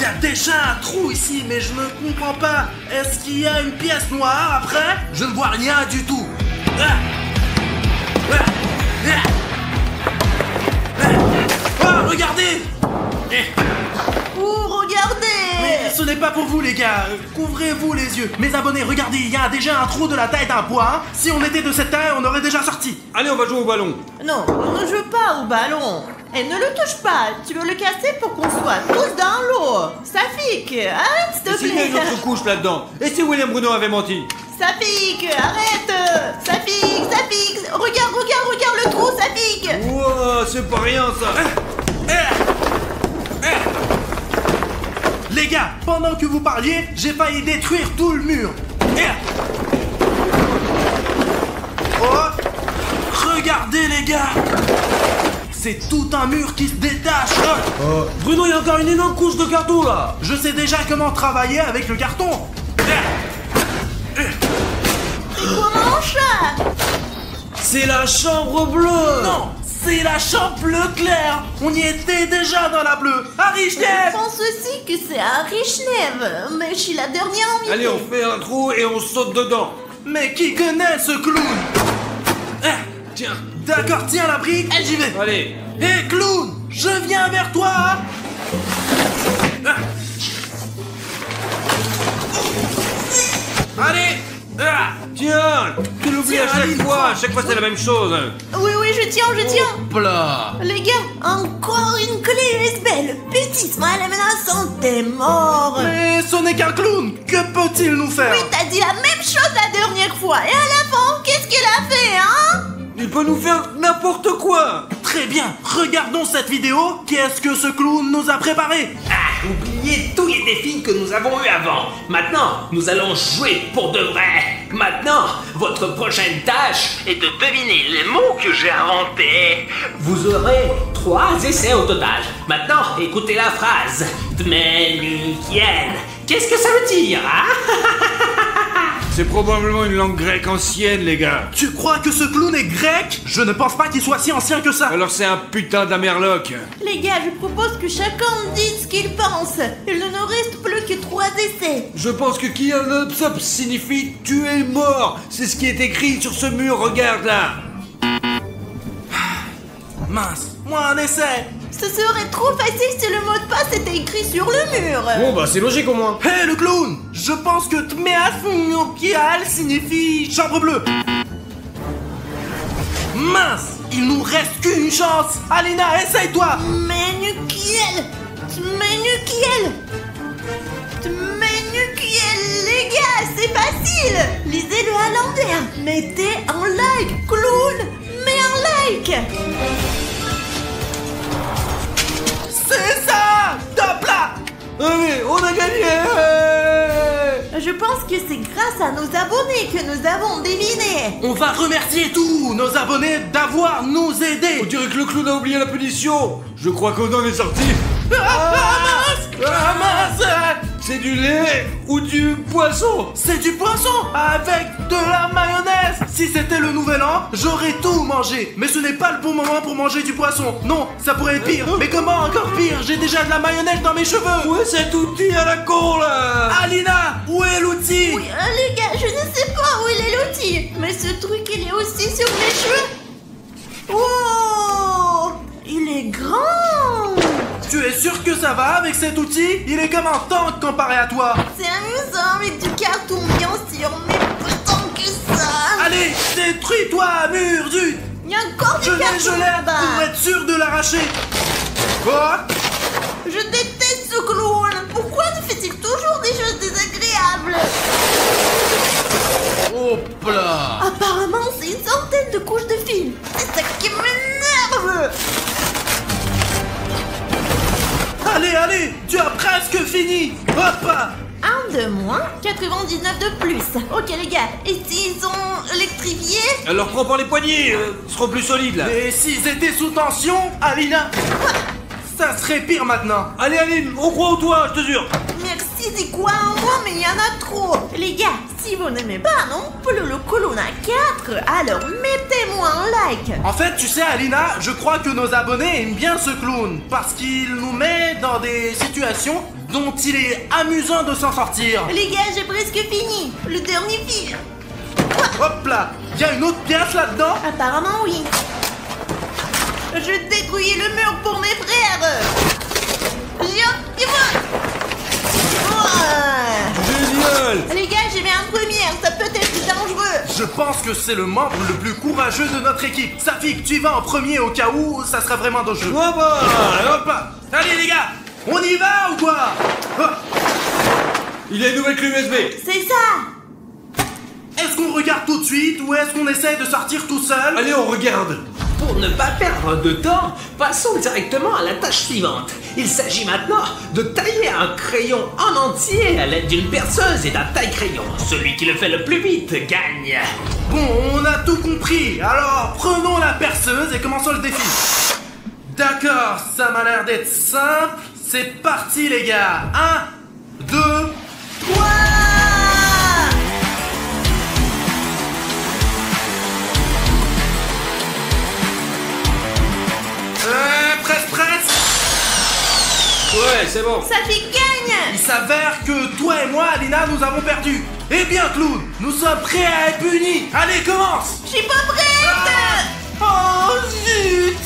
a déjà un trou ici, mais je ne comprends pas. Est-ce qu'il y a une pièce noire après? Je ne vois rien du tout. Oh, regardez! Oh, regardez! Mais ce n'est pas pour vous les gars, couvrez-vous les yeux. Mes abonnés, regardez, il y a déjà un trou de la taille d'un poing. Si on était de cette taille, on aurait déjà sorti. Allez, on va jouer au ballon. Non, on ne joue pas au ballon. Et ne le touche pas, tu veux le casser pour qu'on soit tous dans l'eau. Safik, arrête s'il te S'il y a plaît. une autre couche là-dedans. Et si William Bruno avait menti? Safik, arrête. Safik, regarde le trou, Safik. Wow, c'est pas rien ça. Les gars, pendant que vous parliez, j'ai failli détruire tout le mur. Oh, regardez les gars. C'est tout un mur qui se détache. Bruno, il y a encore une énorme couche de carton là. Je sais déjà comment travailler avec le carton. Comment ça? C'est la chambre bleue. Non, c'est la chambre bleu clair. On y était déjà dans la bleue. Harry, je Je t'aime. pense aussi que c'est un Richnev, mais je suis la dernière invitée. Allez, on fait un trou et on saute dedans. Mais qui connaît ce clown? Tiens. D'accord, tiens la brique et j'y vais. Allez. Hé clown, je viens vers toi. Allez. Tiens, tu l'oublies à Tiens, allez, chaque fois c'est la même chose. Oui, je tiens. Plat. Les gars, encore une clé USB. Le petit mal menaçant est mort. Mais ce n'est qu'un clown. Que peut-il nous faire? Oui, t'as dit la même chose la dernière fois. Et à la fin, qu'est-ce qu'il a fait, hein? Il peut nous faire n'importe quoi. Très bien, regardons cette vidéo. Qu'est-ce que ce clown nous a préparé? Oubliez tous les défis que nous avons eus avant. Maintenant, nous allons jouer pour de vrai. Maintenant, votre prochaine tâche est de deviner les mots que j'ai inventés. Vous aurez 3 essais au total. Maintenant, écoutez la phrase. Dmenukiel. Qu'est-ce que ça veut dire, hein? C'est probablement une langue grecque ancienne, les gars. Tu crois que ce clown est grec? Je ne pense pas qu'il soit si ancien que ça. Alors c'est un putain d'Amerloc. Les gars, je propose que chacun dise ce qu'il pense. Il ne nous reste plus que 3 essais. Je pense que Kianopsop signifie tuer mort. C'est ce qui est écrit sur ce mur, regarde là. Mince, moi un essai. Ce serait trop facile si le mot de passe était écrit sur le mur. Bon bah c'est logique au moins. Hé le clown, je pense que Tmeafnokial signifie chambre bleue. Mince, il nous reste qu'une chance. Alina, essaye-toi. Menukiel. Les gars, c'est facile. Lisez-le à l'envers. Mettez un like, clown. Mets un like. C'est ça. Top là. Allez, on a gagné. Je pense que c'est grâce à nos abonnés que nous avons deviné. On va remercier tous nos abonnés d'avoir nous aidés. On dirait que le clown a oublié la punition. Je crois qu'on en est sorti. Ah mince. C'est du lait ou du poisson? C'est du poisson avec de la mayonnaise. Si c'était le nouvel an, j'aurais tout mangé. Mais ce n'est pas le bon moment pour manger du poisson. Non, ça pourrait être pire. Mais comment encore pire? J'ai déjà de la mayonnaise dans mes cheveux. Où est cet outil à la con là? Alina, où est l'outil? Oui, les gars, je ne sais pas où il est l'outil. Mais ce truc, il est aussi sur mes cheveux. Oh, il est grand. Tu es sûr que ça va avec cet outil? Il est comme un tank comparé à toi. C'est amusant avec du carton, bien sûr, mais pas tant que ça. Allez, détruis-toi, mur du... Il y a encore du carton Je l'aide là-bas. pour être sûr de l'arracher. Quoi? Je déteste ce clown. Pourquoi ne fait-il toujours des choses désagréables? Hop là. Apparemment, c'est une centaine de couches de film. C'est ça qui m'énerve. Allez, tu as presque fini. Hop. 1 de moins, 99 de plus. Ok les gars, et s'ils sont électrifiés? Alors prends par les poignets, ils seront plus solides là. Et s'ils étaient sous tension, Alina, ça serait pire maintenant. Allez Aline, on croit en toi, je te jure. Merci, c'est quoi en moi, mais il y en a trop. Les gars, si vous n'aimez pas non plus le clown à 4, alors mettez-moi un like. En fait, tu sais Alina, je crois que nos abonnés aiment bien ce clown parce qu'il nous met dans des situations dont il est amusant de s'en sortir. Les gars, j'ai presque fini. Le dernier fil. Hop là, y a une autre pièce là-dedans? Apparemment, oui. Je détruis le mur pour mes frères. Génial! Les gars, j'ai mis un premier, ça peut être dangereux. Je pense que c'est le membre le plus courageux de notre équipe. Safik, tu vas en premier au cas où ça sera vraiment dangereux. Ouais, bah! Hop là. Allez les gars, on y va ou quoi? Il y a une nouvelle clé USB! C'est ça. Est-ce qu'on regarde tout de suite ou est-ce qu'on essaie de sortir tout seul? Allez, on regarde! Pour ne pas perdre de temps, passons directement à la tâche suivante. Il s'agit maintenant de tailler un crayon en entier à l'aide d'une perceuse et d'un taille-crayon. Celui qui le fait le plus vite gagne. Bon, on a tout compris. Alors, prenons la perceuse et commençons le défi. D'accord, ça m'a l'air d'être simple. C'est parti les gars. 1, 2, 3. Presque. Ouais, c'est bon. Safik gagne. Il s'avère que toi et moi, Alina, nous avons perdu. Eh bien, clown, nous sommes prêts à être punis. Allez, commence. Je suis pas prête. Oh, zut.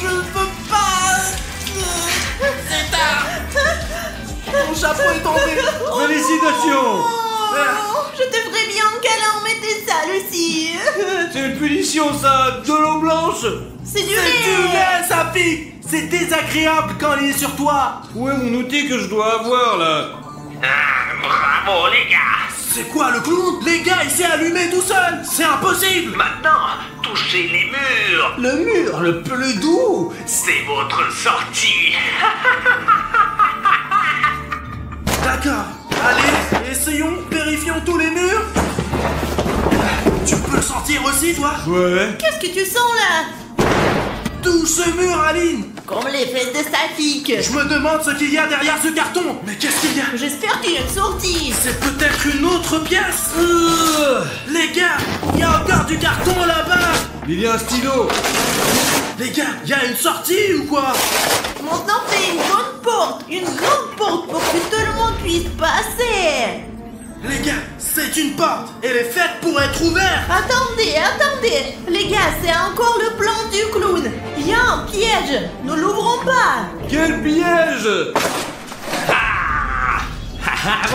Je ne peux pas. C'est tard. Mon chapeau est tombé. Félicitations! Oh, je te ferais bien un câlin, mais t'es sale aussi. C'est une punition, ça! De l'eau blanche! C'est du C'est du lait. lait, ça pique. C'est désagréable quand il est sur toi. Où est mon outil que je dois avoir, là? Bravo les gars. C'est quoi le clown? Les gars, il s'est allumé tout seul. C'est impossible. Maintenant, touchez les murs. Le mur le plus doux. C'est votre sortie. D'accord. Allez, essayons, vérifions tous les murs. Tu peux le sentir aussi, toi? Ouais. Qu'est-ce que tu sens là? Touche ce mur, Aline. Comme les fesses de Safik. Je me demande ce qu'il y a derrière ce carton. Mais qu'est-ce qu'il y a? J'espère qu'il y a une sortie. C'est peut-être une autre pièce. Les gars, il y a encore du carton là-bas. Il y a un stylo. Les gars, il y a une sortie ou quoi? Maintenant, fais une grande porte pour que tout le monde puisse passer. Les gars, c'est une porte. Elle est faite pour être ouverte. Attendez. Les gars, c'est encore le plan du clown. Il y a un piège. Ne l'ouvrons pas. Quel piège!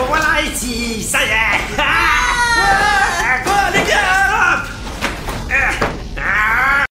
Voilà ici, ça y est.